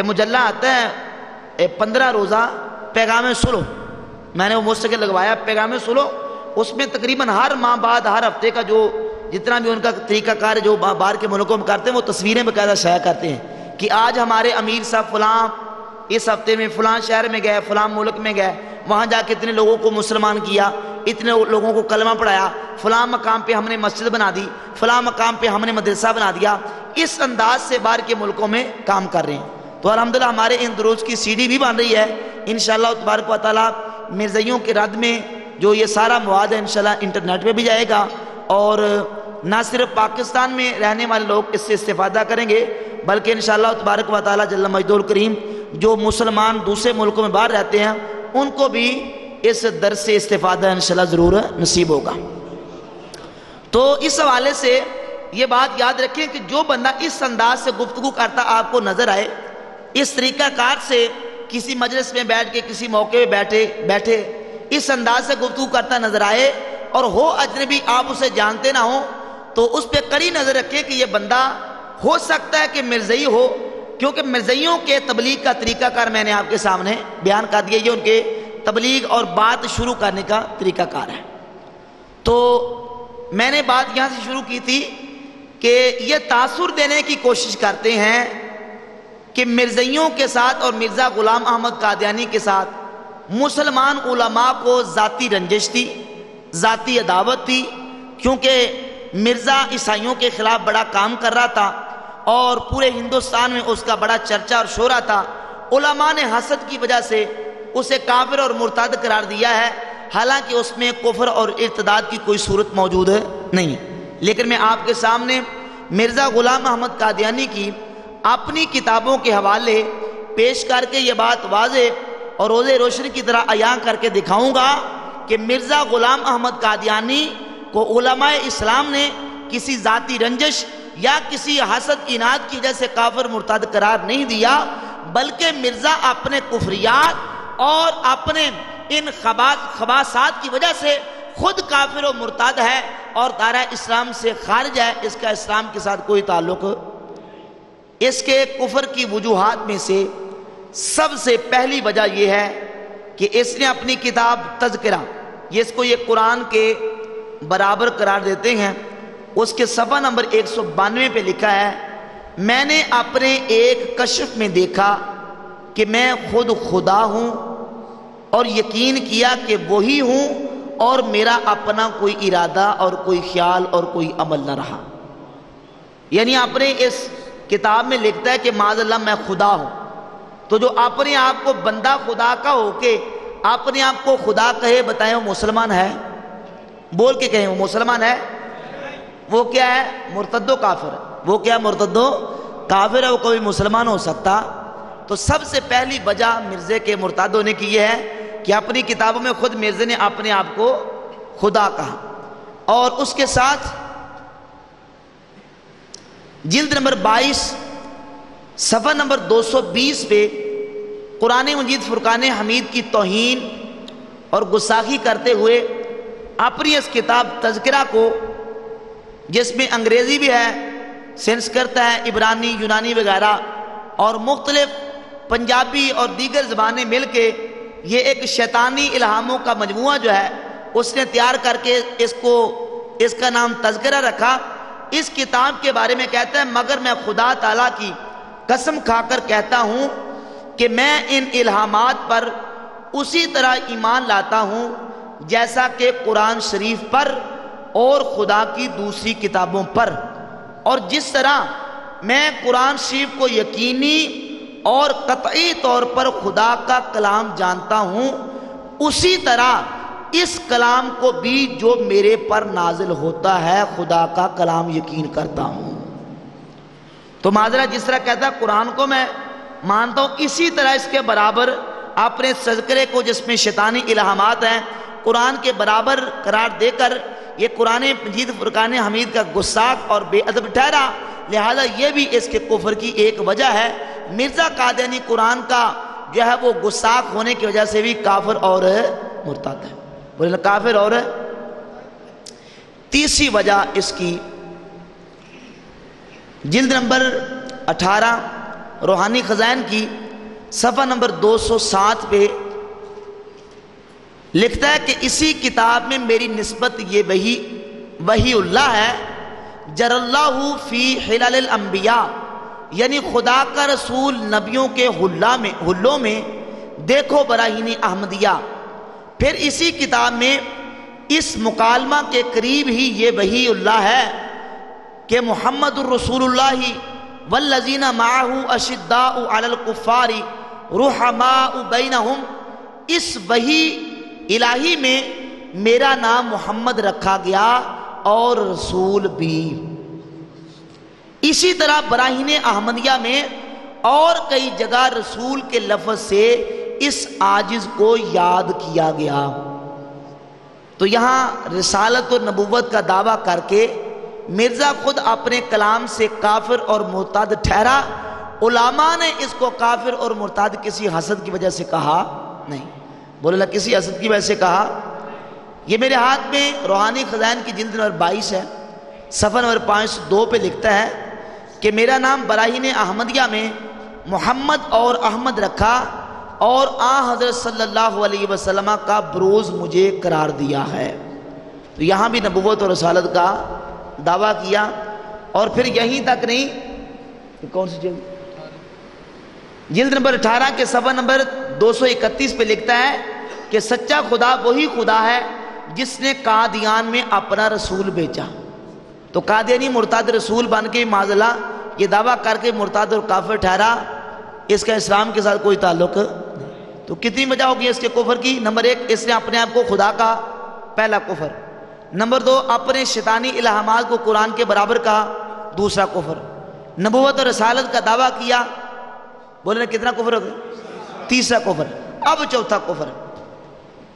مجلہ آتا ہے 15 روزہ پیغام صلح، میں نے وہ مستقل لگوایا پیغام صلح، اس میں تقریباً ہر ماہ بعد ہر ہفتے کا جو جتنا بھی ان کا طریقہ کار جو باہر کے ملکوں میں کرتے ہیں وہ تصویریں باقاعدہ شائع کرتے ہیں کہ آج ہمارے امیر صاحب فلاں اس ہفتے میں فلاں شہر میں گئے، فلاں ملک میں گئے، وہاں جا کے اتنے لوگوں کو مسلمان کیا، اتنے لوگوں کو کلمہ پڑھایا، فلاں مقام پہ ہم نے مسجد بنا دی، فلاں مقام پہ ہم نے مدرسہ بنا دیا۔ اس انداز سے باہر کے ملکوں میں کام کر رہے ہیں۔ تو الحمدللہ ہمارے ان دروس کی سی ڈی بھی بن رہی ہے، انشاءاللہ تبارک و تعالیٰ مرزائیوں کے رد میں جو یہ سارا مواد ہے انشاءاللہ انٹرنیٹ پہ بھی جائے گا، اور نہ صرف پاکستان میں رہنے والے لوگ اس سے استفادہ کریں گے بلکہ انشاءاللہ تبارک و تعالیٰ جل مجدہ الکریم جو مسلمان دوسرے ملکوں میں باہر رہتے ہیں ان کو بھی اس درس سے استفادہ انشاءاللہ ضرور نصیب ہوگا۔ تو اس حوالے سے یہ بات یاد رکھیں کہ جو بندہ اس انداز سے گفتگو کرتا آپ کو نظر آئے، اس طریقہ کار سے کسی مجلس میں بیٹھ کے کسی موقع پہ بیٹھے اس انداز سے گفتگو کرتا نظر آئے اور ہو اجنبی، آپ اسے جانتے نہ ہوں، تو اس پہ کڑی نظر رکھیں کہ یہ بندہ ہو سکتا ہے کہ مرزائی ہو، کیونکہ مرزائیوں کے تبلیغ کا طریقہ کار میں نے آپ کے سامنے بیان کر دیا، یہ ان کے تبلیغ اور بات شروع کرنے کا طریقہ کار ہے۔ تو میں نے بات یہاں سے شروع کی تھی کہ یہ تاثر دینے کی کوشش کرتے ہیں کہ مرزائیوں کے ساتھ اور مرزا غلام احمد قادیانی کے ساتھ مسلمان علماء کو ذاتی رنجش تھی، ذاتی عداوت تھی، کیونکہ مرزا عیسائیوں کے خلاف بڑا کام کر رہا تھا اور پورے ہندوستان میں اس کا بڑا چرچا اور شہرہ تھا۔ علماء نے حسد کی وجہ سے اسے کافر اور مرتد قرار دیا ہے، حالانکہ اس میں کفر اور ارتداد کی کوئی صورت موجود نہیں، لیکن میں آپ کے سامنے مرزا غلام احمد قادیانی کی اپنی کتابوں کے حوالے پیش کر کے یہ بات واضح اور روزے روشنی کی طرح عیاں کر کے دکھاؤں گا کہ مرزا غلام احمد قادیانی کو علماء اسلام نے کسی ذاتی رنجش یا کسی حسد اناد کی وجہ سے کافر مرتد قرار نہیں دیا، بلکہ مرزا اپنے کفریات اور اپنے ان خباثات کی وجہ سے خود کافر و مرتد ہے اور دائرہ اسلام سے خارج ہے، اس کا اسلام کے ساتھ کوئی تعلق۔ اس کے کفر کی وجوہات میں سے سب سے پہلی وجہ یہ ہے کہ اس نے اپنی کتاب تذکرہ، جس کو یہ قرآن کے برابر قرار دیتے ہیں، اس کے صفحہ نمبر 192 پہ لکھا ہے، میں نے اپنے ایک کشف میں دیکھا کہ میں خود خدا ہوں اور یقین کیا کہ وہی ہوں اور میرا اپنا کوئی ارادہ اور کوئی خیال اور کوئی عمل نہ رہا۔ یعنی اپنے اس کتاب میں لکھتا ہے کہ معاذ اللہ میں خدا ہوں، تو جو اپنے آپ کو بندہ خدا کا ہو کے اپنے آپ کو خدا کہے، بتائیں وہ مسلمان ہے؟ بول کے کہیں وہ مسلمان ہے؟ وہ کیا ہے؟ مرتد و کافر ہے۔ وہ کیا مرتد و کافر ہے، وہ کوئی مسلمان ہو سکتا؟ تو سب سے پہلی وجہ مرزے کے مرتد ہونے کی یہ ہے کہ اپنی کتابوں میں خود مرزے نے اپنے آپ کو خدا کہا، اور اس کے ساتھ جلد نمبر 22 صفحہ نمبر 220 پہ قرآن مجید فرقان حمید کی توہین اور گستاخی کرتے ہوئے اپنی اس کتاب تذکرہ کو، جس میں انگریزی بھی ہے، سنسکرت ہے، عبرانی، یونانی وغیرہ اور مختلف پنجابی اور دیگر زبانیں مل کے یہ ایک شیطانی الہاموں کا مجموعہ جو ہے اس نے تیار کر کے اس کا نام تذکرہ رکھا۔ اس کتاب کے بارے میں کہتا ہے، مگر میں خدا تعالیٰ کی قسم کھا کر کہتا ہوں کہ میں ان الہامات پر اسی طرح ایمان لاتا ہوں جیسا کہ قرآن شریف پر اور خدا کی دوسری کتابوں پر، اور جس طرح میں قرآن شریف کو یقینی اور قطعی طور پر خدا کا کلام جانتا ہوں، اسی طرح اس کلام کو بھی جو میرے پر نازل ہوتا ہے خدا کا کلام یقین کرتا ہوں۔ تو معذرہ جس طرح کہتا ہے قرآن کو میں مانتا ہوں، اسی طرح اس کے برابر اپنے تذکرے کو جس میں شیطانی الہامات ہیں قرآن کے برابر قرار دے کر یہ قرآن مجید فرقان حمید کا گستاخ اور بے ادب ٹھہرا، لہذا یہ بھی اس کے کفر کی ایک وجہ ہے۔ مرزا قادیانی قرآن کا جو ہے وہ گستاخ ہونے کی وجہ سے بھی کافر اور مرتد ہے، بولے کافر اور۔ تیسری وجہ اس کی جلد نمبر 18 روحانی خزائن کی صفحہ نمبر 207 پہ لکھتا ہے کہ اسی کتاب میں میری نسبت یہ وحی اللہ ہے، جر اللہ فی حلال الانبیاء، یعنی خدا کا رسول نبیوں کے حلوں میں دیکھو براہین احمدیہ۔ پھر اسی کتاب میں اس مکالمہ کے قریب ہی یہ وحی اللہ ہے کہ محمد الرسول اللہ والذین معہ اشداء علی الکفار رحماء بینہم، اس وحی الہی میں میرا نام محمد رکھا گیا اور رسول بھی۔ اسی طرح براہین احمدیہ میں اور کئی جگہ رسول کے لفظ سے اس عاجز کو یاد کیا گیا۔ تو یہاں رسالت و نبوت کا دعویٰ کر کے مرزا خود اپنے کلام سے کافر اور مرتد ٹھہرا، علماء نے اس کو کافر اور مرتد کسی حسد کی وجہ سے کہا نہیں، بولے کسی حسد کی وجہ سے کہا۔ یہ میرے ہاتھ میں روحانی خزائن کی جلد نمبر 22 ہے، صفحہ نمبر 502 پہ لکھتا ہے کہ میرا نام براہین احمدیہ میں محمد اور احمد رکھا اور حضرت صلی اللہ علیہ وسلم کا بروز مجھے قرار دیا ہے۔ تو یہاں بھی نبوت اور رسالت کا دعویٰ کیا، اور پھر یہیں تک نہیں، کون سی جلد نمبر 18 کے صفحہ نمبر 231 پہ لکھتا ہے کہ سچا خدا وہی خدا ہے جس نے قادیان میں اپنا رسول بھیجا۔ تو قادیانی مرتد رسول بن کے معذلہ یہ دعویٰ کر کے مرتد اور کافر ٹھہرا، اس کا اسلام کے ساتھ کوئی تعلق نہیں۔ تو کتنی وجہ ہوگی اس کے کفر کی؟ نمبر 1 اس نے اپنے آپ کو خدا کا، پہلا کفر۔ نمبر 2 اپنے شیطانی الہامات کو قرآن کے برابر کہا، دوسرا کفر۔ نبوت اور رسالت کا دعویٰ کیا، بولے کتنا کفر ہو گیا؟ تیسرا کفر۔ اب چوتھا کفر۔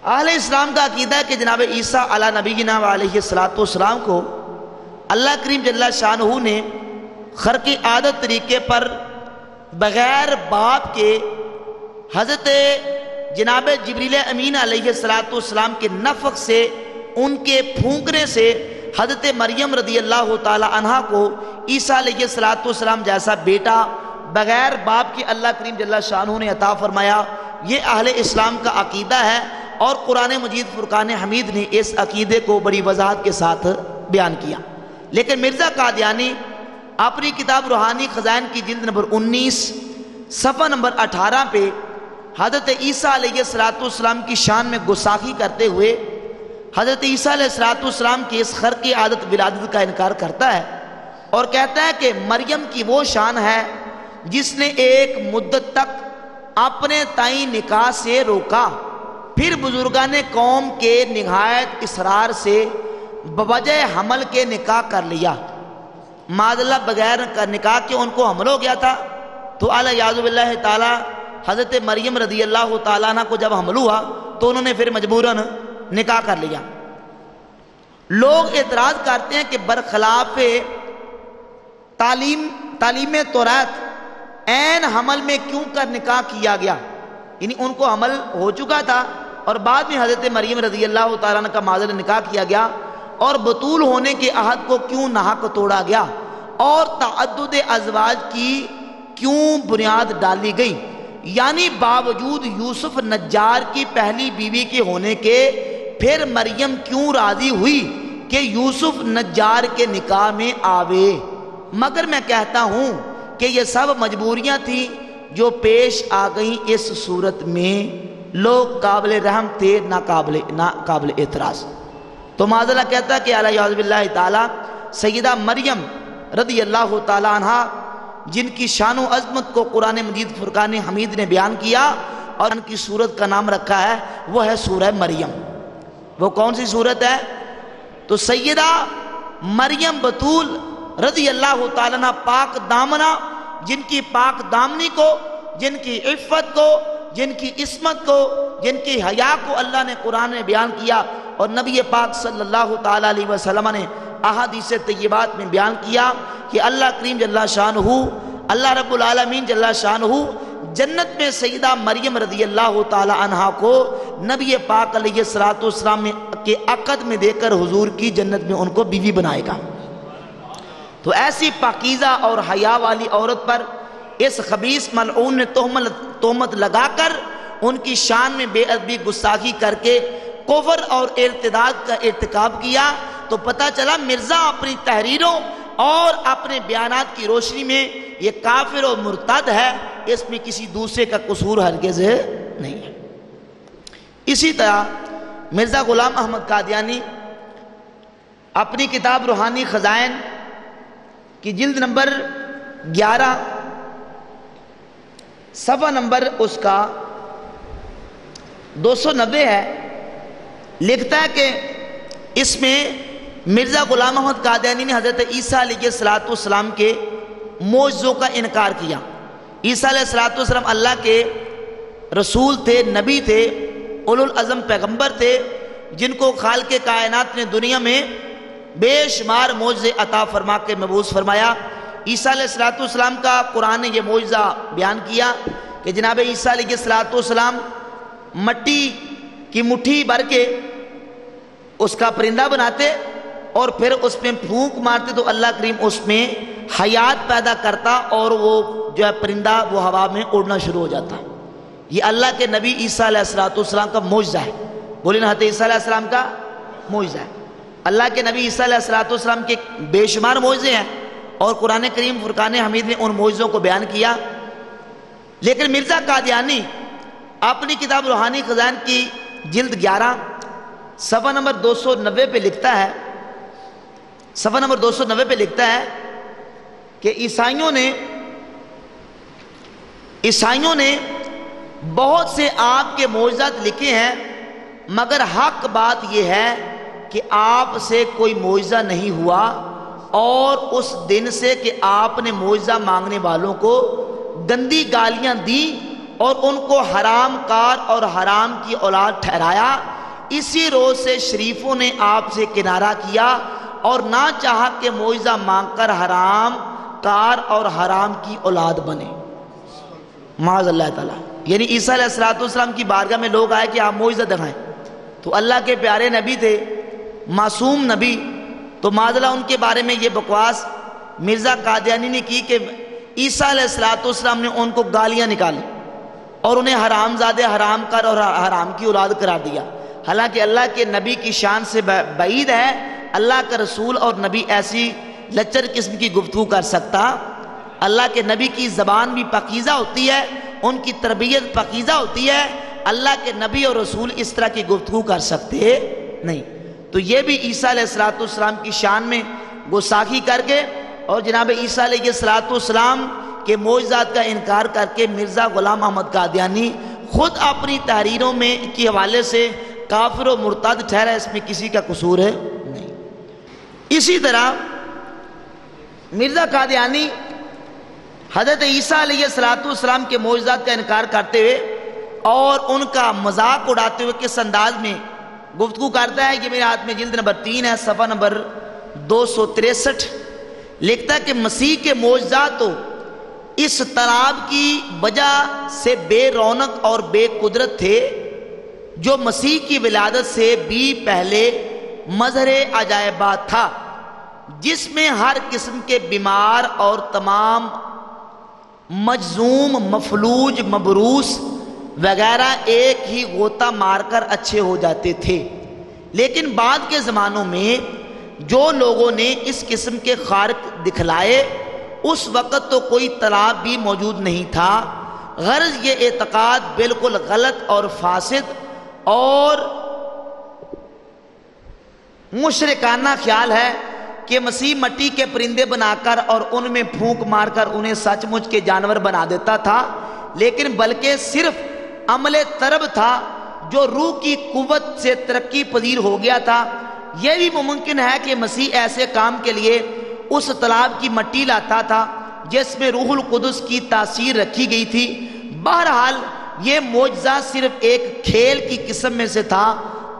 اہل اسلام کا عقیدہ ہے کہ جناب عیسیٰ علی نبینا علیہ السلام کو اللہ کریم جل شانہ نے خرق عادت طریقے پر بغیر باپ کے حضرت جناب جبریل امین علیہ السلام کے نفخ سے، ان کے پھونکنے سے حضرت مریم رضی اللہ تعالی عنہ کو عیسیٰ علیہ السلام جیسا بیٹا بغیر باپ کے اللہ کریم جل شانہ نے عطا فرمایا۔ یہ اہل اسلام کا عقیدہ ہے، اور قرآن مجید فرقان حمید نے اس عقیدے کو بڑی وضاحت کے ساتھ بیان کیا۔ لیکن مرزا قادیانی اپنی کتاب روحانی خزائن کی جلد نمبر 19 صفحہ نمبر 18 پہ حضرت عیسیٰ علیہ السلام کی شان میں گستاخی کرتے ہوئے حضرت عیسیٰ علیہ السلام کی اس خرق عادت ولادت کا انکار کرتا ہے، اور کہتا ہے کہ مریم کی وہ شان ہے جس نے ایک مدت تک اپنے تئیں نکاح سے روکا، پھر بزرگان قوم کے نہایت اصرار سے بوجہ حمل کے نکاح کر لیا۔ معذلہ بغیر نکاح کے ان کو حمل ہو گیا تھا، تو اعلیٰ باللہ تعالی حضرت مریم رضی اللہ تعالیٰ عنہ کو جب حمل ہوا تو انہوں نے پھر مجبوراً نکاح کر لیا۔ لوگ اعتراض کرتے ہیں کہ برخلاف تعلیم توراۃ عین حمل میں کیوں کر نکاح کیا گیا؟ یعنی ان کو حمل ہو چکا تھا اور بعد میں حضرت مریم رضی اللہ تعالیٰ عنہ کا معذر نکاح کیا گیا، اور بطول ہونے کے عہد کو کیوں ناحق توڑا گیا، اور تعدد ازواج کی کیوں بنیاد ڈالی گئی؟ یعنی باوجود یوسف نجار کی پہلی بیوی کے ہونے کے پھر مریم کیوں راضی ہوئی کہ یوسف نجار کے نکاح میں آوے؟ مگر میں کہتا ہوں کہ یہ سب مجبوریاں تھیں جو پیش آ گئیں اس صورت میں، لوگ قابل رحم تھے نہ قابل اعتراض. تو معاذ اللہ کہتا ہے کہ علیہ باللہ تعالی سیدہ مریم رضی اللہ تعالی عنہ جن کی شان و عظمت کو قرآن مجید فرقان حمید نے بیان کیا اور ان کی سورت کا نام رکھا ہے وہ ہے سورہ مریم. وہ کون سی سورت ہے؟ تو سیدہ مریم بطول رضی اللہ تعالیٰ عنہ پاک دامنہ، جن کی پاک دامنی کو، جن کی عفت کو، جن کی عصمت کو، جن کی حیا کو اللہ نے قرآن میں بیان کیا اور نبی پاک صلی اللہ تعالیٰ علیہ وسلم نے احادیث طیبات میں بیان کیا کہ اللہ کریم جل شانہ، اللہ رب العالمین جل شانہ جنت میں سیدہ مریم رضی اللہ تعالی عنہا کو نبی پاک علیہ السلام کے عقد میں دے کر حضور کی جنت میں ان کو بیوی بنائے گا. تو ایسی پاکیزہ اور حیا والی عورت پر اس خبیث ملعون نے تہمت لگا کر ان کی شان میں بے ادبی گستاخی کر کے کفر اور ارتداد کا ارتکاب کیا. تو پتہ چلا مرزا اپنی تحریروں اور اپنے بیانات کی روشنی میں یہ کافر و مرتد ہے، اس میں کسی دوسرے کا قصور ہرگز نہیں ہے. اسی طرح مرزا غلام احمد قادیانی اپنی کتاب روحانی خزائن کی جلد نمبر 11 صفحہ نمبر اس کا 290 ہے، لکھتا ہے کہ اس میں مرزا غلام احمد قادیانی نے حضرت عیسیٰ علیہ السلام کے معجزوں کا انکار کیا. عیسیٰ علیہ السلام اللہ کے رسول تھے، نبی تھے، اولو العزم پیغمبر تھے، جن کو خالق کائنات نے دنیا میں بے شمار معجزے عطا فرما کے مبعوث فرمایا. عیسیٰ علیہ السلام کا قرآن نے یہ معجزہ بیان کیا کہ جناب عیسیٰ علیہ السلام مٹی کی مٹھی بھر کے اس کا پرندہ بناتے اور پھر اس میں پھونک مارتے تو اللہ کریم اس میں حیات پیدا کرتا اور وہ جو ہے پرندہ وہ ہوا میں اڑنا شروع ہو جاتا. یہ اللہ کے نبی عیسیٰ علیہ السلام کا معجزہ ہے. بولے نا، حضرت عیسیٰ علیہ السلام کا معجزہ ہے. اللہ کے نبی عیسیٰ علیہ السلام کے بے شمار معجزے ہیں اور قرآن کریم فرقان حمید نے ان معجزوں کو بیان کیا. لیکن مرزا قادیانی اپنی کتاب روحانی خزائن کی جلد 11 صفحہ نمبر 290 پہ لکھتا ہے، صفحہ نمبر 290 پہ لکھتا ہے کہ عیسائیوں نے بہت سے آپ کے معجزات لکھے ہیں، مگر حق بات یہ ہے کہ آپ سے کوئی معجزہ نہیں ہوا اور اس دن سے کہ آپ نے معجزہ مانگنے والوں کو گندی گالیاں دی اور ان کو حرام کار اور حرام کی اولاد ٹھہرایا، اسی روز سے شریفوں نے آپ سے کنارہ کیا اور نہ چاہا کہ معجزہ مانگ کر حرام کار اور حرام کی اولاد بنے. معاذ اللہ تعالیٰ. یعنی عیسیٰ علیہ السلام کی بارگاہ میں لوگ آئے کہ آپ معجزہ دکھائیں، تو اللہ کے پیارے نبی تھے، معصوم نبی، تو معاذ اللہ ان کے بارے میں یہ بکواس مرزا قادیانی نے کی کہ عیسیٰ علیہ السلام نے ان کو گالیاں نکالی اور انہیں حرام زادے، حرام کار اور حرام کی اولاد قرار دیا. حالانکہ اللہ کے نبی کی شان سے بعید ہے اللہ کا رسول اور نبی ایسی لچر قسم کی گفتگو کر سکتا. اللہ کے نبی کی زبان بھی پاکیزہ ہوتی ہے، ان کی تربیت پاکیزہ ہوتی ہے. اللہ کے نبی اور رسول اس طرح کی گفتگو کر سکتے نہیں. تو یہ بھی عیسیٰ علیہ السلام کی شان میں گستاخی کر کے اور جناب عیسیٰ علیہ السلام کے معجزات کا انکار کر کے مرزا غلام احمد قادیانی خود اپنی تحریروں میں کے حوالے سے کافر و مرتد ٹھہرا، اس میں کسی کا قصور ہے نہیں. اسی طرح مرزا قادیانی حضرت عیسیٰ علیہ السلام کے معجزات کا انکار کرتے ہوئے اور ان کا مذاق اڑاتے ہوئے کس انداز میں گفتگو کرتا ہے. یہ میرے ہاتھ میں جلد نمبر 3 ہے، صفحہ نمبر 263. لکھتا ہے کہ مسیح کے معجزات تو اس تراب کی وجہ سے بے رونق اور بے قدرت تھے جو مسیح کی ولادت سے بھی پہلے مظہر عجائبات تھا، جس میں ہر قسم کے بیمار اور تمام مجزوم، مفلوج، مبروس وغیرہ ایک ہی غوطہ مار کر اچھے ہو جاتے تھے. لیکن بعد کے زمانوں میں جو لوگوں نے اس قسم کے خارق دکھلائے، اس وقت تو کوئی تالاب بھی موجود نہیں تھا، غرض یہ اعتقاد بالکل غلط اور فاسد اور مشرکانہ خیال ہے کہ مسیح مٹی کے پرندے بنا کر اور ان میں پھونک مار کر انہیں سچ مچ کے جانور بنا دیتا تھا، لیکن بلکہ صرف عمل طرب تھا جو روح کی قوت سے ترقی پذیر ہو گیا تھا۔ یہ بھی ممکن ہے کہ مسیح ایسے کام کے لیے اس تالاب کی مٹی لاتا تھا جس میں روح القدس کی تاثیر رکھی گئی تھی۔ بہرحال یہ معجزہ صرف ایک کھیل کی قسم میں سے تھا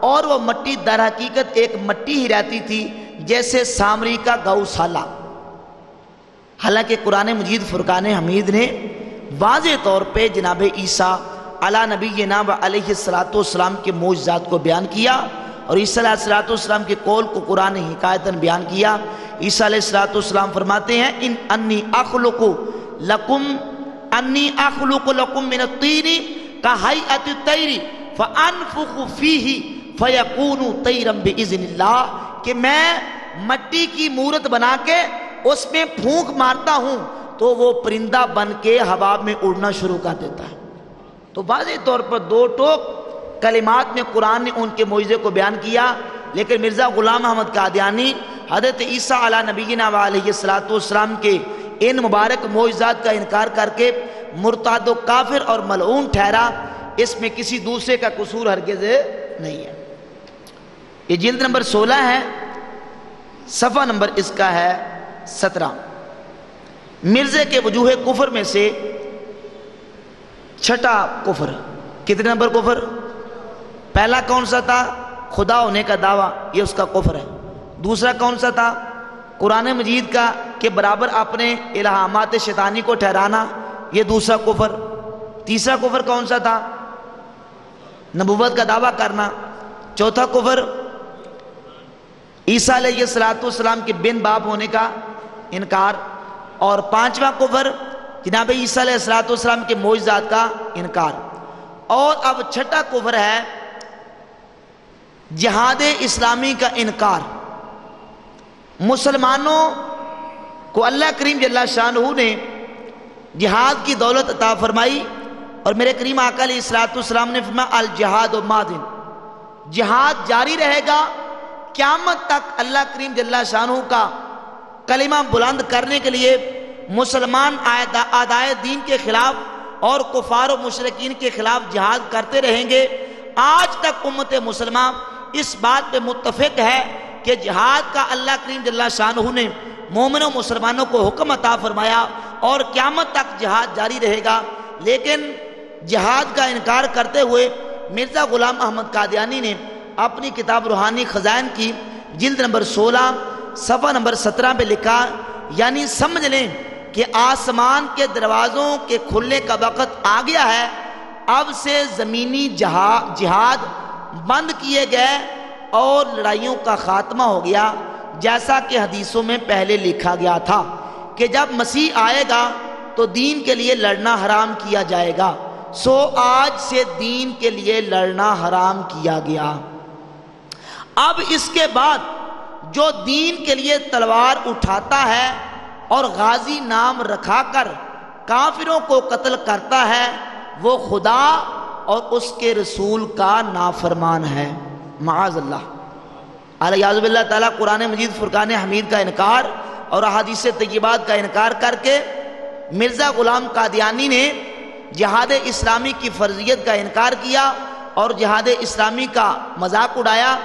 اور وہ مٹی در حقیقت ایک مٹی ہی رہتی تھی جیسے سامری کا گوسالہ۔ حالانکہ قرآن مجید فرقان حمید نے واضح طور پہ جناب عیسیٰ علی نبینا و علیہ الصلوۃ والسلام کے معجزات کو بیان کیا، اور عیسیٰ علیہ الصلوۃ والسلام کے قول کو قرآن نے حکایتاً بیان کیا۔ عیسیٰ علیہ الصلوۃ والسلام فرماتے ہیں انی اخلق لکم من الطین کہیئۃ الطیر فانفخ فیہ فیکون طیرا باذن اللہ، کہ میں مٹی کی مورت بنا کے اس میں پھونک مارتا ہوں تو وہ پرندہ بن کے ہوا میں اڑنا شروع کر دیتا ہے۔ تو واضح طور پر دو ٹوک کلمات میں قرآن نے ان کے معجزے کو بیان کیا، لیکن مرزا غلام احمد قادیانی حضرت عیسیٰ علی نبینا و علیہ الصلوۃ والسلام کے ان مبارک معجزات کا انکار کر کے مرتد و کافر اور ملعون ٹھہرا۔ اس میں کسی دوسرے کا قصور ہرگز نہیں ہے۔ یہ جلد نمبر 16 ہے، صفحہ نمبر اس کا ہے 17۔ مرزے کے وجوہ کفر میں سے چھٹا کفر، کتنے نمبر کفر؟ پہلا کون سا تھا؟ خدا ہونے کا دعویٰ، یہ اس کا کفر ہے۔ دوسرا کون سا تھا؟ قرآن مجید کا کے برابر اپنے الہامات شیطانی کو ٹھہرانا، یہ دوسرا کفر۔ تیسرا کفر کون سا تھا؟ نبوت کا دعویٰ کرنا۔ چوتھا کفر عیسیٰ علیہ الصلوۃ والسلام کے بن باپ ہونے کا انکار، اور پانچواں کفر جناب عیسیٰ علیہ الصلوۃ والسلام کے معجزات کا انکار۔ اور اب چھٹا کفر ہے جہاد اسلامی کا انکار۔ مسلمانوں کو اللہ کریم جل شانہ نے جہاد کی دولت عطا فرمائی، اور میرے کریم آقا علیہ الصلوۃ والسلام نے فرمایا الجہاد ماضٍ، جہاد جاری رہے گا قیامت تک۔ اللہ کریم جل شانہ کا کلمہ بلند کرنے کے لیے مسلمان اعدائے دین کے خلاف اور کفار و مشرکین کے خلاف جہاد کرتے رہیں گے۔ آج تک امت مسلمہ اس بات پہ متفق ہے کہ جہاد کا اللہ کریم جل شانہ نے مومنوں مسلمانوں کو حکم عطا فرمایا اور قیامت تک جہاد جاری رہے گا۔ لیکن جہاد کا انکار کرتے ہوئے مرزا غلام احمد قادیانی نے اپنی کتاب روحانی خزائن کی جلد نمبر 16 صفحہ نمبر 17 پہ لکھا، یعنی سمجھ لیں کہ آسمان کے دروازوں کے کھلنے کا وقت آ گیا ہے، اب سے زمینی جہاد بند کیے گئے اور لڑائیوں کا خاتمہ ہو گیا، جیسا کہ حدیثوں میں پہلے لکھا گیا تھا کہ جب مسیح آئے گا تو دین کے لیے لڑنا حرام کیا جائے گا، سو آج سے دین کے لیے لڑنا حرام کیا گیا۔ اب اس کے بعد جو دین کے لیے تلوار اٹھاتا ہے اور غازی نام رکھا کر کافروں کو قتل کرتا ہے وہ خدا اور اس کے رسول کا نافرمان ہے، معاذ اللہ۔ اعوذ باللہ تعالیٰ قرآن مجید فرقان حمید کا انکار اور احادیث طیبات کا انکار کر کے مرزا غلام قادیانی نے جہاد اسلامی کی فرضیت کا انکار کیا اور جہاد اسلامی کا مذاق اڑایا،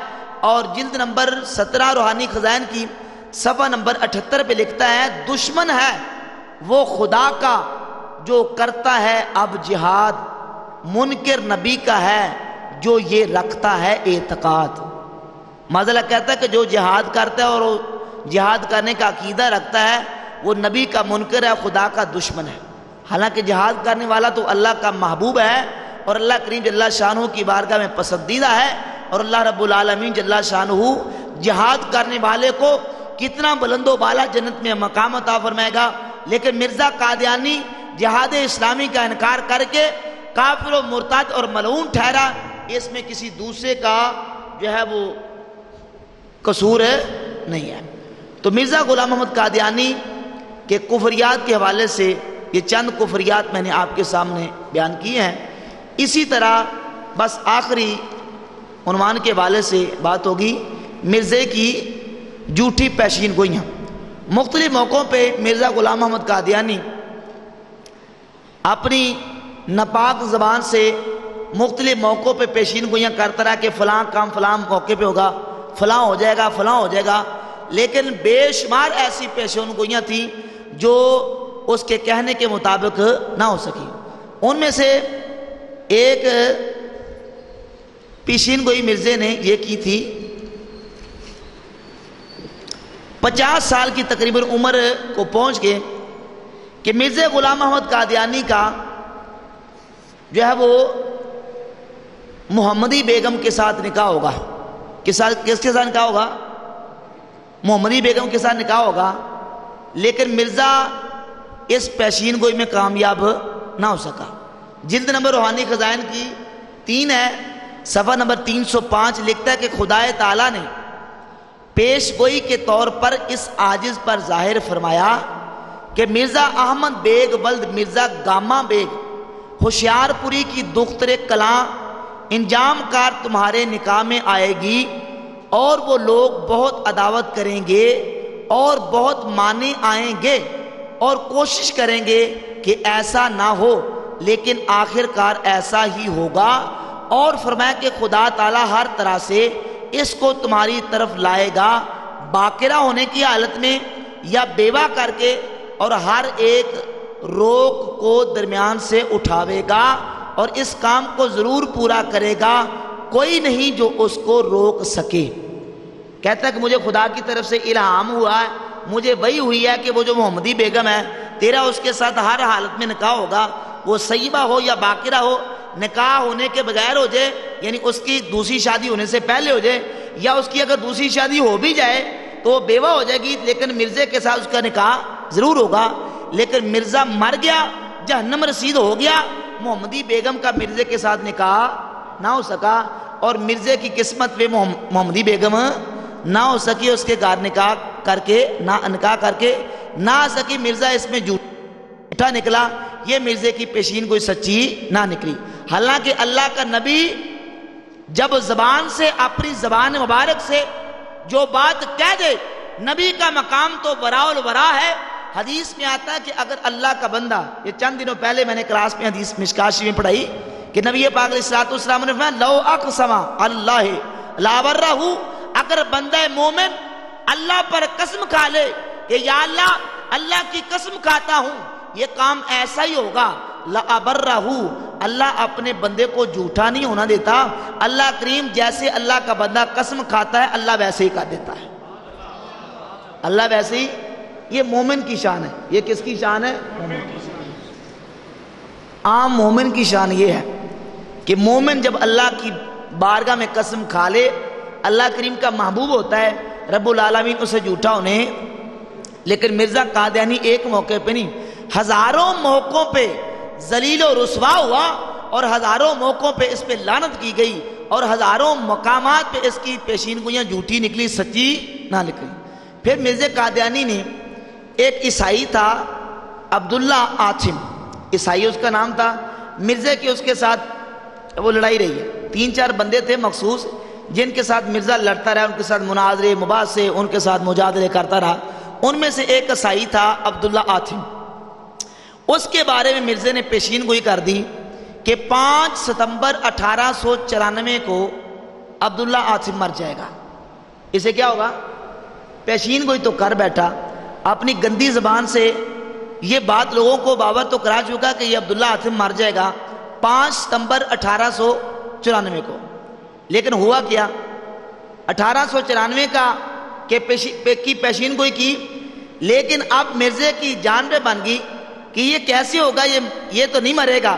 اور جلد نمبر 17 روحانی خزائن کی صفحہ نمبر 78 پہ لکھتا ہے دشمن ہے وہ خدا کا جو کرتا ہے اب جہاد، منکر نبی کا ہے جو یہ رکھتا ہے اعتقاد۔ معذاللہ کہتا ہے کہ جو جہاد کرتا ہے اور جہاد کرنے کا عقیدہ رکھتا ہے وہ نبی کا منکر ہے، خدا کا دشمن ہے۔ حالانکہ جہاد کرنے والا تو اللہ کا محبوب ہے اور اللہ کریم جل شانہ کی بارگاہ میں پسندیدہ ہے، اور اللہ رب العالمین جل شانہ جہاد کرنے والے کو کتنا بلند و بالا جنت میں مقام عطا فرمائے گا۔ لیکن مرزا قادیانی جہاد اسلامی کا انکار کر کے کافر و مرتد اور ملعون ٹھہرا، اس میں کسی دوسرے کا جو ہے وہ قصور نہیں ہے۔ تو مرزا غلام احمد قادیانی کے کفریات کے حوالے سے یہ چند کفریات میں نے آپ کے سامنے بیان کیے ہیں۔ اسی طرح بس آخری عنوان کے حوالے سے بات ہوگی مرزے کی جھوٹی پیشین گوئیاں۔ مختلف موقعوں پہ مرزا غلام محمد قادیانی اپنی ناپاک زبان سے مختلف موقعوں پہ پیشین گوئیاں کرتا رہا کہ فلاں کام فلاں موقع پہ ہوگا، فلاں ہو جائے گا، فلاں ہو جائے گا، لیکن بے شمار ایسی پیشین گوئیاں تھیں جو اس کے کہنے کے مطابق نہ ہو سکی۔ ان میں سے ایک پیشین گوئی مرزے نے یہ کی تھی، 50 سال کی تقریباً عمر کو پہنچ گئے کہ مرزا غلام محمد قادیانی کا جو ہے وہ محمدی بیگم کے ساتھ نکاح ہوگا۔ کس کے ساتھ نکاح ہوگا؟ محمدی بیگم کے ساتھ نکاح ہوگا، لیکن مرزا اس پیشین گوئی میں کامیاب نہ ہو سکا۔ جلد نمبر روحانی خزائن کی 3 ہے، صفحہ نمبر 305 لکھتا ہے کہ خدائے تعالیٰ نے پیش گوئی کے طور پر اس عاجز پر ظاہر فرمایا کہ مرزا احمد بیگ ولد مرزا گاما بیگ ہوشیار پوری کی دختر کلاں انجام کار تمہارے نکاح میں آئے گی، اور وہ لوگ بہت عداوت کریں گے اور بہت مانے آئیں گے اور کوشش کریں گے کہ ایسا نہ ہو، لیکن آخر کار ایسا ہی ہوگا۔ اور فرمایا کہ خدا تعالیٰ ہر طرح سے اس کو تمہاری طرف لائے گا، باقرہ ہونے کی حالت میں یا بیوہ کر کے، اور ہر ایک روک کو درمیان سے اٹھاوے گا اور اس کام کو ضرور پورا کرے گا، کوئی نہیں جو اس کو روک سکے۔ کہتا ہے کہ مجھے خدا کی طرف سے الہام ہوا ہے، مجھے وہی ہوئی ہے کہ وہ جو محمدی بیگم ہے تیرا اس کے ساتھ ہر حالت میں نکاح ہوگا، وہ سیبہ ہو یا باقرہ ہو، نکاح ہونے کے بغیر ہو جائے یعنی اس کی دوسری شادی ہونے سے پہلے ہو جائے، یا اس کی اگر دوسری شادی ہو بھی جائے تو وہ بیوہ ہو جائے گی، لیکن مرزے کے ساتھ اس کا نکاح ضرور ہوگا۔ لیکن مرزا مر گیا، جہنم رسید ہو گیا، محمدی بیگم کا مرزے کے ساتھ نکاح نہ ہو سکا، اور مرزے کی قسمت پہ محمدی بیگم نہ ہو سکی، اس کے گھر نکاح کر کے نہ آ سکی، مرزا اس میں جھوٹا نکلا، یہ مرزے کی پیشین کوئی سچی نہ نکلی۔ حالانکہ اللہ کا نبی جب زبان سے اپنی زبان مبارک سے جو بات کہہ دے، نبی کا مقام تو براء البراء ہے۔ حدیث میں آتا ہے کہ اگر اللہ کا بندہ، یہ چند دنوں پہلے میں نے کلاس میں حدیث مشکات شریف میں پڑھائی کہ نبی پاک علیہ السلام نے فرمایا لو اقسم اللہ لا برہ، اگر بندہ مومن اللہ پر قسم کھا لے کہ یا اللہ کی قسم کھاتا ہوں یہ کام ایسا ہی ہوگا، لابرہ، اللہ اپنے بندے کو جھوٹا نہیں ہونا دیتا۔ اللہ کریم جیسے اللہ کا بندہ قسم کھاتا ہے اللہ ویسے ہی کر دیتا ہے، اللہ ویسے ہی۔ یہ مومن کی شان ہے۔ یہ کس کی شان ہے؟ مومن کی شان۔ عام مومن کی شان یہ ہے کہ مومن جب اللہ کی بارگاہ میں قسم کھا لے، اللہ کریم کا محبوب ہوتا ہے، رب العالمین اسے جھوٹا ہونے۔ لیکن مرزا قادیانی ایک موقع پہ نہیں، ہزاروں موقعوں پہ ذلیل و رسوا ہوا، اور ہزاروں موقعوں پہ اس پہ لعنت کی گئی، اور ہزاروں مقامات پہ اس کی پیشین گوئیاں جھوٹی نکلی، سچی نہ نکلی۔ پھر مرزا قادیانی نے ایک عیسائی تھا عبداللہ آتھم، عیسائی اس کا نام تھا، مرزا کی اس کے ساتھ وہ لڑائی رہی ہے، 3-4 بندے تھے مخصوص جن کے ساتھ مرزا لڑتا رہا، ان کے ساتھ مناظرے مباحثے، ان کے ساتھ مجادلے کرتا رہا۔ ان میں سے ایک عیسائی تھا عبداللہ آتھم، اس کے بارے میں مرزا نے پیشین گوئی کر دی کہ 5 ستمبر 1894 کو عبداللہ آتھم مر جائے گا۔ اسے کیا ہوگا؟ پیشین گوئی تو کر بیٹھا، اپنی گندی زبان سے یہ بات لوگوں کو باور تو کرا چکا کہ یہ عبداللہ آتھم مر جائے گا 5 ستمبر 1894 کو۔ لیکن ہوا کیا؟ 1894 کا کی پیشین گوئی کی، لیکن اب مرزا کی جان پہ بن گئی کہ یہ کیسے ہوگا، یہ تو نہیں مرے گا۔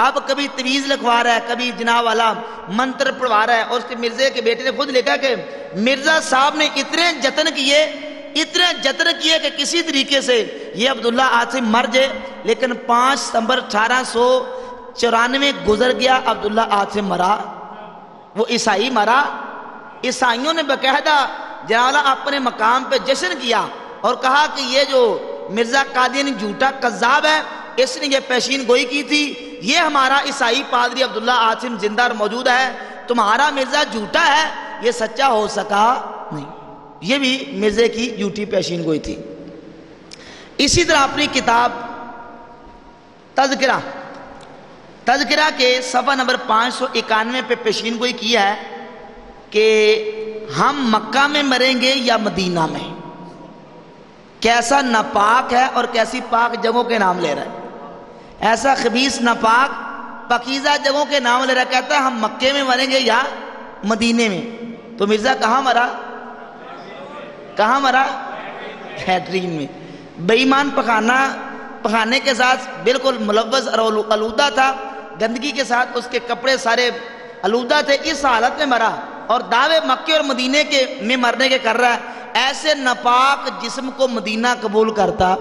اب کبھی تویز لکھوا رہا ہے، کبھی جناب والا منتر پڑھوا رہا ہے، اور اس کے مرزا کے بیٹے نے خود لکھا کہ مرزا صاحب نے اتنے جتن کیے کہ کسی طریقے سے یہ عبداللہ آتھم مر جائے، لیکن 5 ستمبر 1894 گزر گیا، عبداللہ آتھم مرا، وہ عیسائی مرا۔ عیسائیوں نے باقاعدہ جناب اپنے مقام پہ جشن کیا اور کہا کہ یہ جو مرزا قادیانی جھوٹا کذاب ہے، اس نے یہ پیشین گوئی کی تھی، یہ ہمارا عیسائی پادری عبداللہ عاصم زندہ اور موجود ہے، تمہارا مرزا جھوٹا ہے، یہ سچا ہو سکا نہیں۔ یہ بھی مرزے کی جھوٹی پیشین گوئی تھی۔ اسی طرح اپنی کتاب تذکرہ کے صفحہ نمبر 591 پہ پیشین گوئی کی ہے کہ ہم مکہ میں مریں گے یا مدینہ میں۔ کیسا ناپاک ہے اور کیسی پاک جگہوں کے نام لے رہا ہے، ایسا خبیث ناپاک پاکیزہ جگہوں کے نام لے رہا ہے، کہتا ہے ہم مکے میں مریں گے یا مدینے میں۔ تو مرزا کہاں مرا؟ ہیٹرین میں۔ بے ایمان پخانے کے ساتھ بالکل ملوث اور آلودہ تھا، گندگی کے ساتھ اس کے کپڑے سارے آلودہ تھے، اس حالت میں مرا اور دعوے مکے اور مدینے کے میں مرنے کے کر رہا ہے۔ ایسے ناپاک جسم کو مدینہ قبول کرتا؟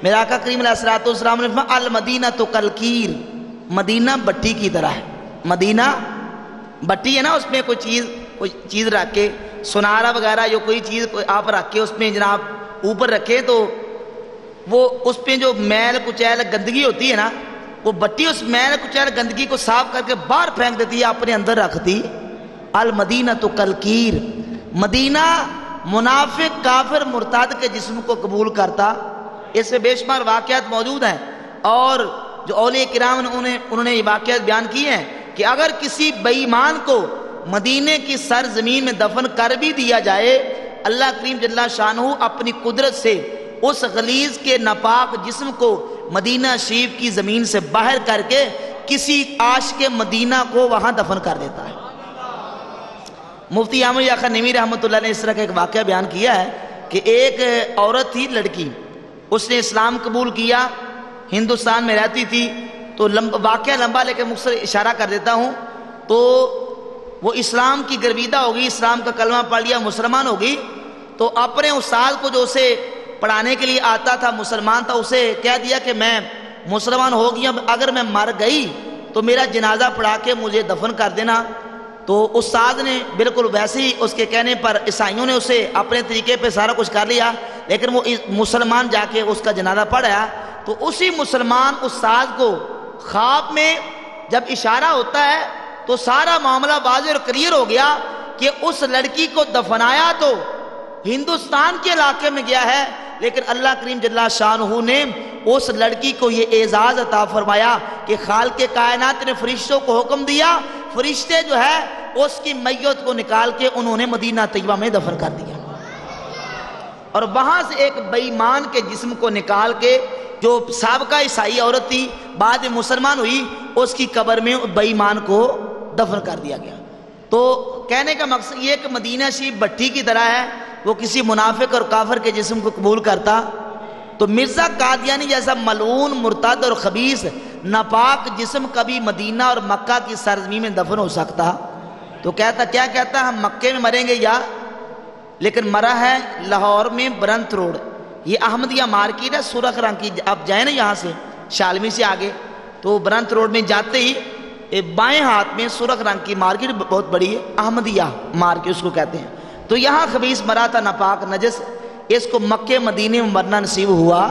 میرا آقا کریم علیہ السلام نے فرمایا المدینہ تو کلکیر، مدینہ بٹی کی طرح ہے۔ مدینہ بٹی ہے نا، اس میں کوئی چیز رکھ کے، سنارا وغیرہ یا کوئی چیز آپ رکھ کے اس میں جناب اوپر رکھے تو وہ اس پہ جو میل کچیل گندگی ہوتی ہے نا، وہ بٹی اس میل کچیل گندگی کو صاف کر کے باہر پھینک دیتی ہے، اپنے اندر رکھتی۔ المدینہ تو کلکیر، مدینہ منافق کافر مرتد کے جسم کو قبول کرتا۔ اس میں بے شمار واقعات موجود ہیں، اور جو اولیاء کرام انہوں نے یہ واقعات بیان کیے ہیں کہ اگر کسی بے ایمان کو مدینے کی سرزمین میں دفن کر بھی دیا جائے، اللہ کریم جل شانہ اپنی قدرت سے اس غلیظ کے ناپاک جسم کو مدینہ شریف کی زمین سے باہر کر کے کسی عاشق مدینہ کو وہاں دفن کر دیتا ہے۔ مفتی احمد یحییٰ نعیمی رحمۃ اللہ نے اس طرح کا ایک واقعہ بیان کیا ہے کہ ایک عورت تھی، لڑکی، اس نے اسلام قبول کیا، ہندوستان میں رہتی تھی۔ تو واقعہ لمبا لیکن مختصر اشارہ کر دیتا ہوں۔ تو وہ اسلام کی گرویدہ ہوگی، اسلام کا کلمہ پڑھ لیا، مسلمان ہوگی۔ تو اپنے استاد کو جو اسے پڑھانے کے لیے آتا تھا، مسلمان تھا، اسے کہہ دیا کہ میں مسلمان ہو گیا، اگر میں مر گئی تو میرا جنازہ پڑھا کے مجھے دفن کر دینا۔ تو استاد نے بالکل ویسے ہی اس کے کہنے پر عیسائیوں نے اسے اپنے طریقے پہ سارا کچھ کر لیا، لیکن وہ مسلمان جا کے اس کا جنازہ پڑھایا۔ تو اسی مسلمان استاد کو خواب میں جب اشارہ ہوتا ہے تو سارا معاملہ واضح اور کلیئر ہو گیا کہ اس لڑکی کو دفنایا تو ہندوستان کے علاقے میں گیا ہے، لیکن اللہ کریم جل شانہ نے اس لڑکی کو یہ اعزاز عطا فرمایا کہ خالق کائنات نے فرشتوں کو حکم دیا، فرشتے جو ہے اس کی میت کو نکال کے انہوں نے مدینہ طیبہ میں دفن کر دیا، اور وہاں سے ایک بے ایمان کے جسم کو نکال کے، جو سابقہ عیسائی عورت تھی بعد میں مسلمان ہوئی، اس کی قبر میں بے ایمان کو دفن کر دیا گیا۔ تو کہنے کا مقصد یہ کہ مدینہ شریف بٹھی کی طرح ہے، وہ کسی منافق اور کافر کے جسم کو قبول کرتا۔ تو مرزا قادیانی جیسا ملعون مرتد اور خبیث ناپاک جسم کبھی مدینہ اور مکہ کی سرزمین میں دفن ہو سکتا؟ تو کیا کہتا ہم مکے میں مریں گے یا، لیکن مرا ہے لاہور میں برنت روڈ، یہ احمدیہ مارکیٹ ہے، سرخ رنگ کی، آپ جائیں نا یہاں سے شالمی سے آگے تو برنت روڈ میں جاتے ہی بائیں ہاتھ میں سرخ رنگ کی مارکیٹ بہت بڑی ہے، احمدیہ مارکیٹ اس کو کہتے ہیں۔ تو یہاں خبیث مرا تھا ناپاک نجس، اس کو مکے مدینے میں مرنا نصیب ہوا۔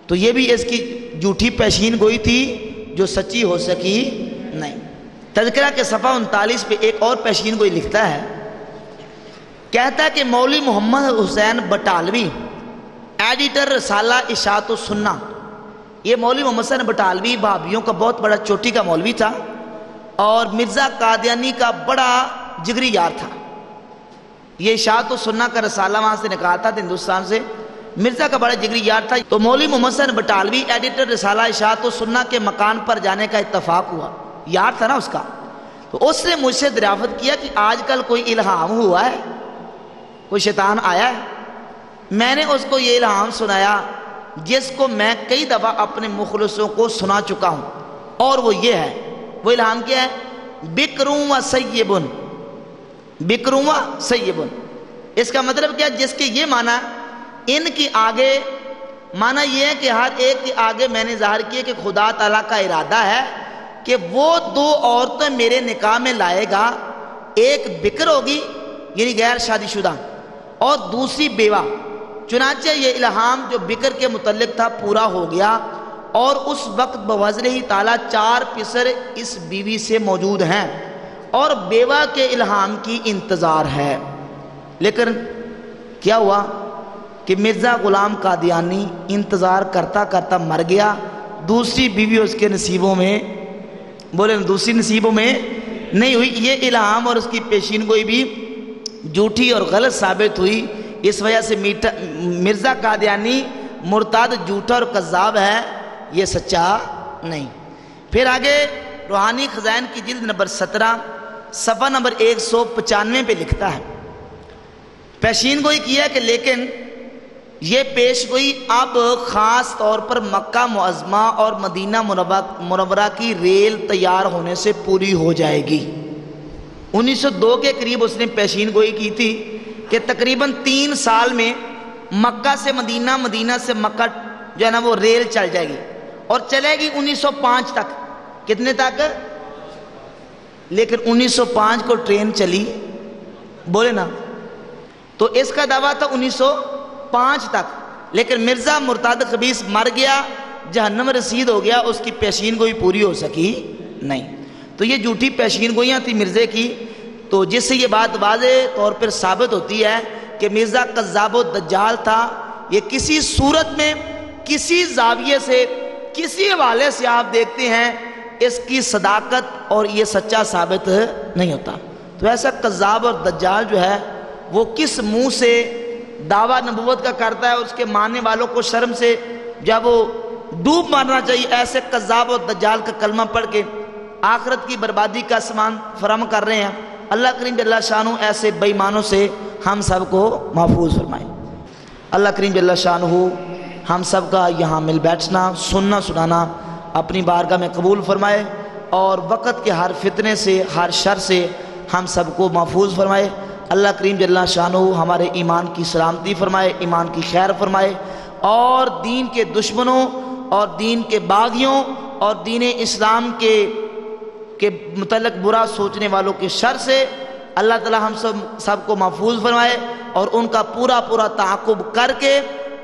تو یہ بھی اس کی جھوٹی پیشین گوئی تھی جو سچی ہو سکی نہیں۔ تذکرہ کے صفحہ 39 پہ ایک اور پیشین گوئی لکھتا ہے، کہتا ہے کہ مولوی محمد حسین بٹالوی، ایڈیٹر رسالہ اشاعت السنہ، یہ مولوی محمد حسین بٹالوی بھابیوں کا بہت بڑا چوٹی کا مولوی تھا اور مرزا قادیانی کا بڑا جگری یار تھا۔ یہ اشاعت السنہ کا رسالہ وہاں سے نکالتا تھا ہندوستان سے، مرزا کا بڑا جگری یار تھا۔ تو مولوی محمد حسین بٹالوی ایڈیٹر رسالہ اشاعت السنہ کے مکان پر جانے کا اتفاق ہوا، یار تھا نا اس کا۔ تو اس نے مجھ سے دریافت کیا کہ آج کل کوئی الہام ہوا ہے، کوئی شیطان آیا ہے؟ میں نے اس کو یہ الہام سنایا جس کو میں کئی دفعہ اپنے مخلصوں کو سنا چکا ہوں، اور وہ یہ ہے، وہ الہام کیا ہے؟ بکروں و سیبن، بکروں و سیبن۔ اس کا مطلب کیا؟ جس کے یہ معنی ان کی آگے، معنی یہ ہے کہ ہر ایک کے آگے میں نے ظاہر کیا کہ خدا تعالیٰ کا ارادہ ہے کہ وہ دو عورتیں میرے نکاح میں لائے گا، ایک بکر ہوگی یعنی غیر شادی شدہ اور دوسری بیوہ۔ چنانچہ یہ الہام جو بکر کے متعلق تھا پورا ہو گیا، اور اس وقت بوزر ہی تعالیٰ 4 پسر اس بیوی سے موجود ہیں اور بیوہ کے الہام کی انتظار ہے۔ لیکن کیا ہوا کہ مرزا غلام قادیانی انتظار کرتا کرتا مر گیا، دوسری بیوی اس کے نصیبوں میں، بولے دوسری نصیبوں میں نہیں ہوئی۔ یہ الہام اور اس کی پیشین گوئی بھی جھوٹی اور غلط ثابت ہوئی، اس وجہ سے مرزا قادیانی مرتد، جھوٹا اور کذاب ہے، یہ سچا نہیں۔ پھر آگے روحانی خزائن کی جلد نمبر 17 صفحہ نمبر 195 پہ لکھتا ہے، پیشین گوئی کیا کہ لیکن یہ پیش گوئی اب خاص طور پر مکہ معظمہ اور مدینہ منورہ کی ریل تیار ہونے سے پوری ہو جائے گی۔ 1902 کے قریب اس نے پیشین گوئی کی تھی کہ تقریباً 3 سال میں مکہ سے مدینہ، مدینہ سے مکہ جو ہے نا وہ ریل چل جائے گی اور چلے گی 1905 تک۔ کتنے تک؟ لیکن 1905 کو ٹرین چلی، بولے نا، تو اس کا دعویٰ تھا 1905 تک، لیکن مرزا مرتد خبیث مر گیا، جہنم رسید ہو گیا، اس کی پیشین گوئی پوری ہو سکی نہیں۔ تو یہ جھوٹی پیشین گوئیاں تھی مرزے کی، تو جس سے یہ بات واضح طور پر ثابت ہوتی ہے کہ مرزا کذاب و دجال تھا۔ یہ کسی صورت میں، کسی زاویے سے، کسی حوالے سے آپ دیکھتے ہیں اس کی صداقت اور یہ سچا ثابت نہیں ہوتا۔ تو ایسا کذاب اور دجال جو ہے وہ کس منہ سے دعویٰ نبوت کا کرتا ہے، اس کے ماننے والوں کو شرم سے جب وہ ڈوب مارنا چاہیے۔ ایسے کذاب اور دجال کا کلمہ پڑھ کے آخرت کی بربادی کا سامان فراہم کر رہے ہیں۔ اللہ کریم جل شانہ ایسے بے ایمانوں سے ہم سب کو محفوظ فرمائے۔ اللہ کریم جل شانہ ہم سب کا یہاں مل بیٹھنا، سننا سنانا اپنی بارگاہ میں قبول فرمائے، اور وقت کے ہر فتنے سے، ہر شر سے ہم سب کو محفوظ فرمائے۔ اللہ کریم جل شانہ ہمارے ایمان کی سلامتی فرمائے، ایمان کی خیر فرمائے، اور دین کے دشمنوں اور دین کے باغیوں اور دین اسلام کے متعلق برا سوچنے والوں کے شر سے اللہ تعالی ہم سب کو محفوظ فرمائے، اور ان کا پورا پورا تعاقب کر کے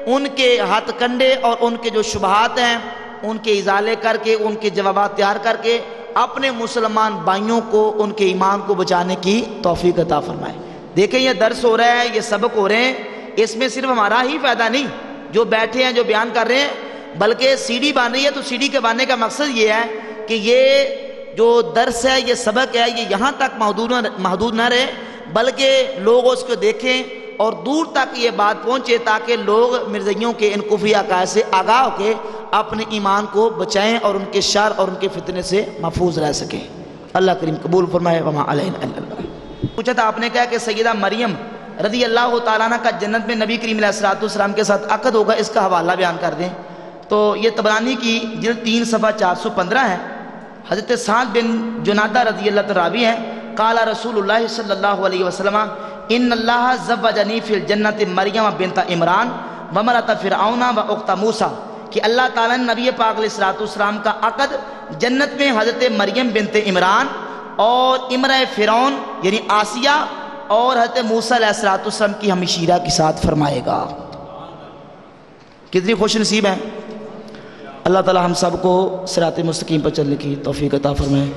ان کے ہاتھ کنڈے اور ان کے جو شبہات ہیں ان کے ازالے کر کے، ان کے جوابات تیار کر کے اپنے مسلمان بھائیوں کو، ان کے ایمان کو بچانے کی توفیق عطا فرمائے۔ دیکھیں یہ درس ہو رہا ہے، یہ سبق ہو رہے ہیں، اس میں صرف ہمارا ہی فائدہ نہیں جو بیٹھے ہیں جو بیان کر رہے ہیں، بلکہ سی ڈی بن رہی ہے، تو سی ڈی کے بننے کا مقصد یہ ہے کہ یہ جو درس ہے، یہ سبق ہے، یہ یہاں تک محدود نہ رہے، بلکہ لوگ اس کو دیکھیں اور دور تک یہ بات پہنچے، تاکہ لوگ مرزائیوں کے ان کفری عقائد سے آگاہ ہو کے اپنے ایمان کو بچائیں اور ان کے شر اور ان کے فتنے سے محفوظ رہ سکیں۔ اللہ کریم قبول فرمائے۔ وما علینا الا البلاغ۔ پوچھا تھا آپ نے کہا کہ سیدہ مریم رضی اللہ تعالیٰ عنہ کا جنت میں نبی کریم علیہ السلام کے ساتھ عقد ہوگا، اس کا حوالہ بیان کر دیں۔ تو یہ طبرانی کی جلد 3 صفحہ 415 ہے۔ حضرت سعد بن جنادہ رضی اللہ تعالیٰ راوی ہیں، قال رسول اللہ صلی اللہ علیہ وسلم ان اللہ زوجنی فی الجنت مریم بنت عمران ومرأۃ فرعون و اخت موسیٰ، کہ اللہ تعالیٰ نے نبی پاک علیہ السلام کا عقد جنت میں حضرت مریم بنت عمران اور امرأ فرعون یعنی آسیہ اور حضرت موسیٰ علیہ السلام کی ہمشیرہ کے ساتھ فرمائے گا۔ کتنی خوش نصیب ہیں۔ اللہ تعالیٰ ہم سب کو صراط مستقیم پر چلنے کی توفیق عطا فرمائے۔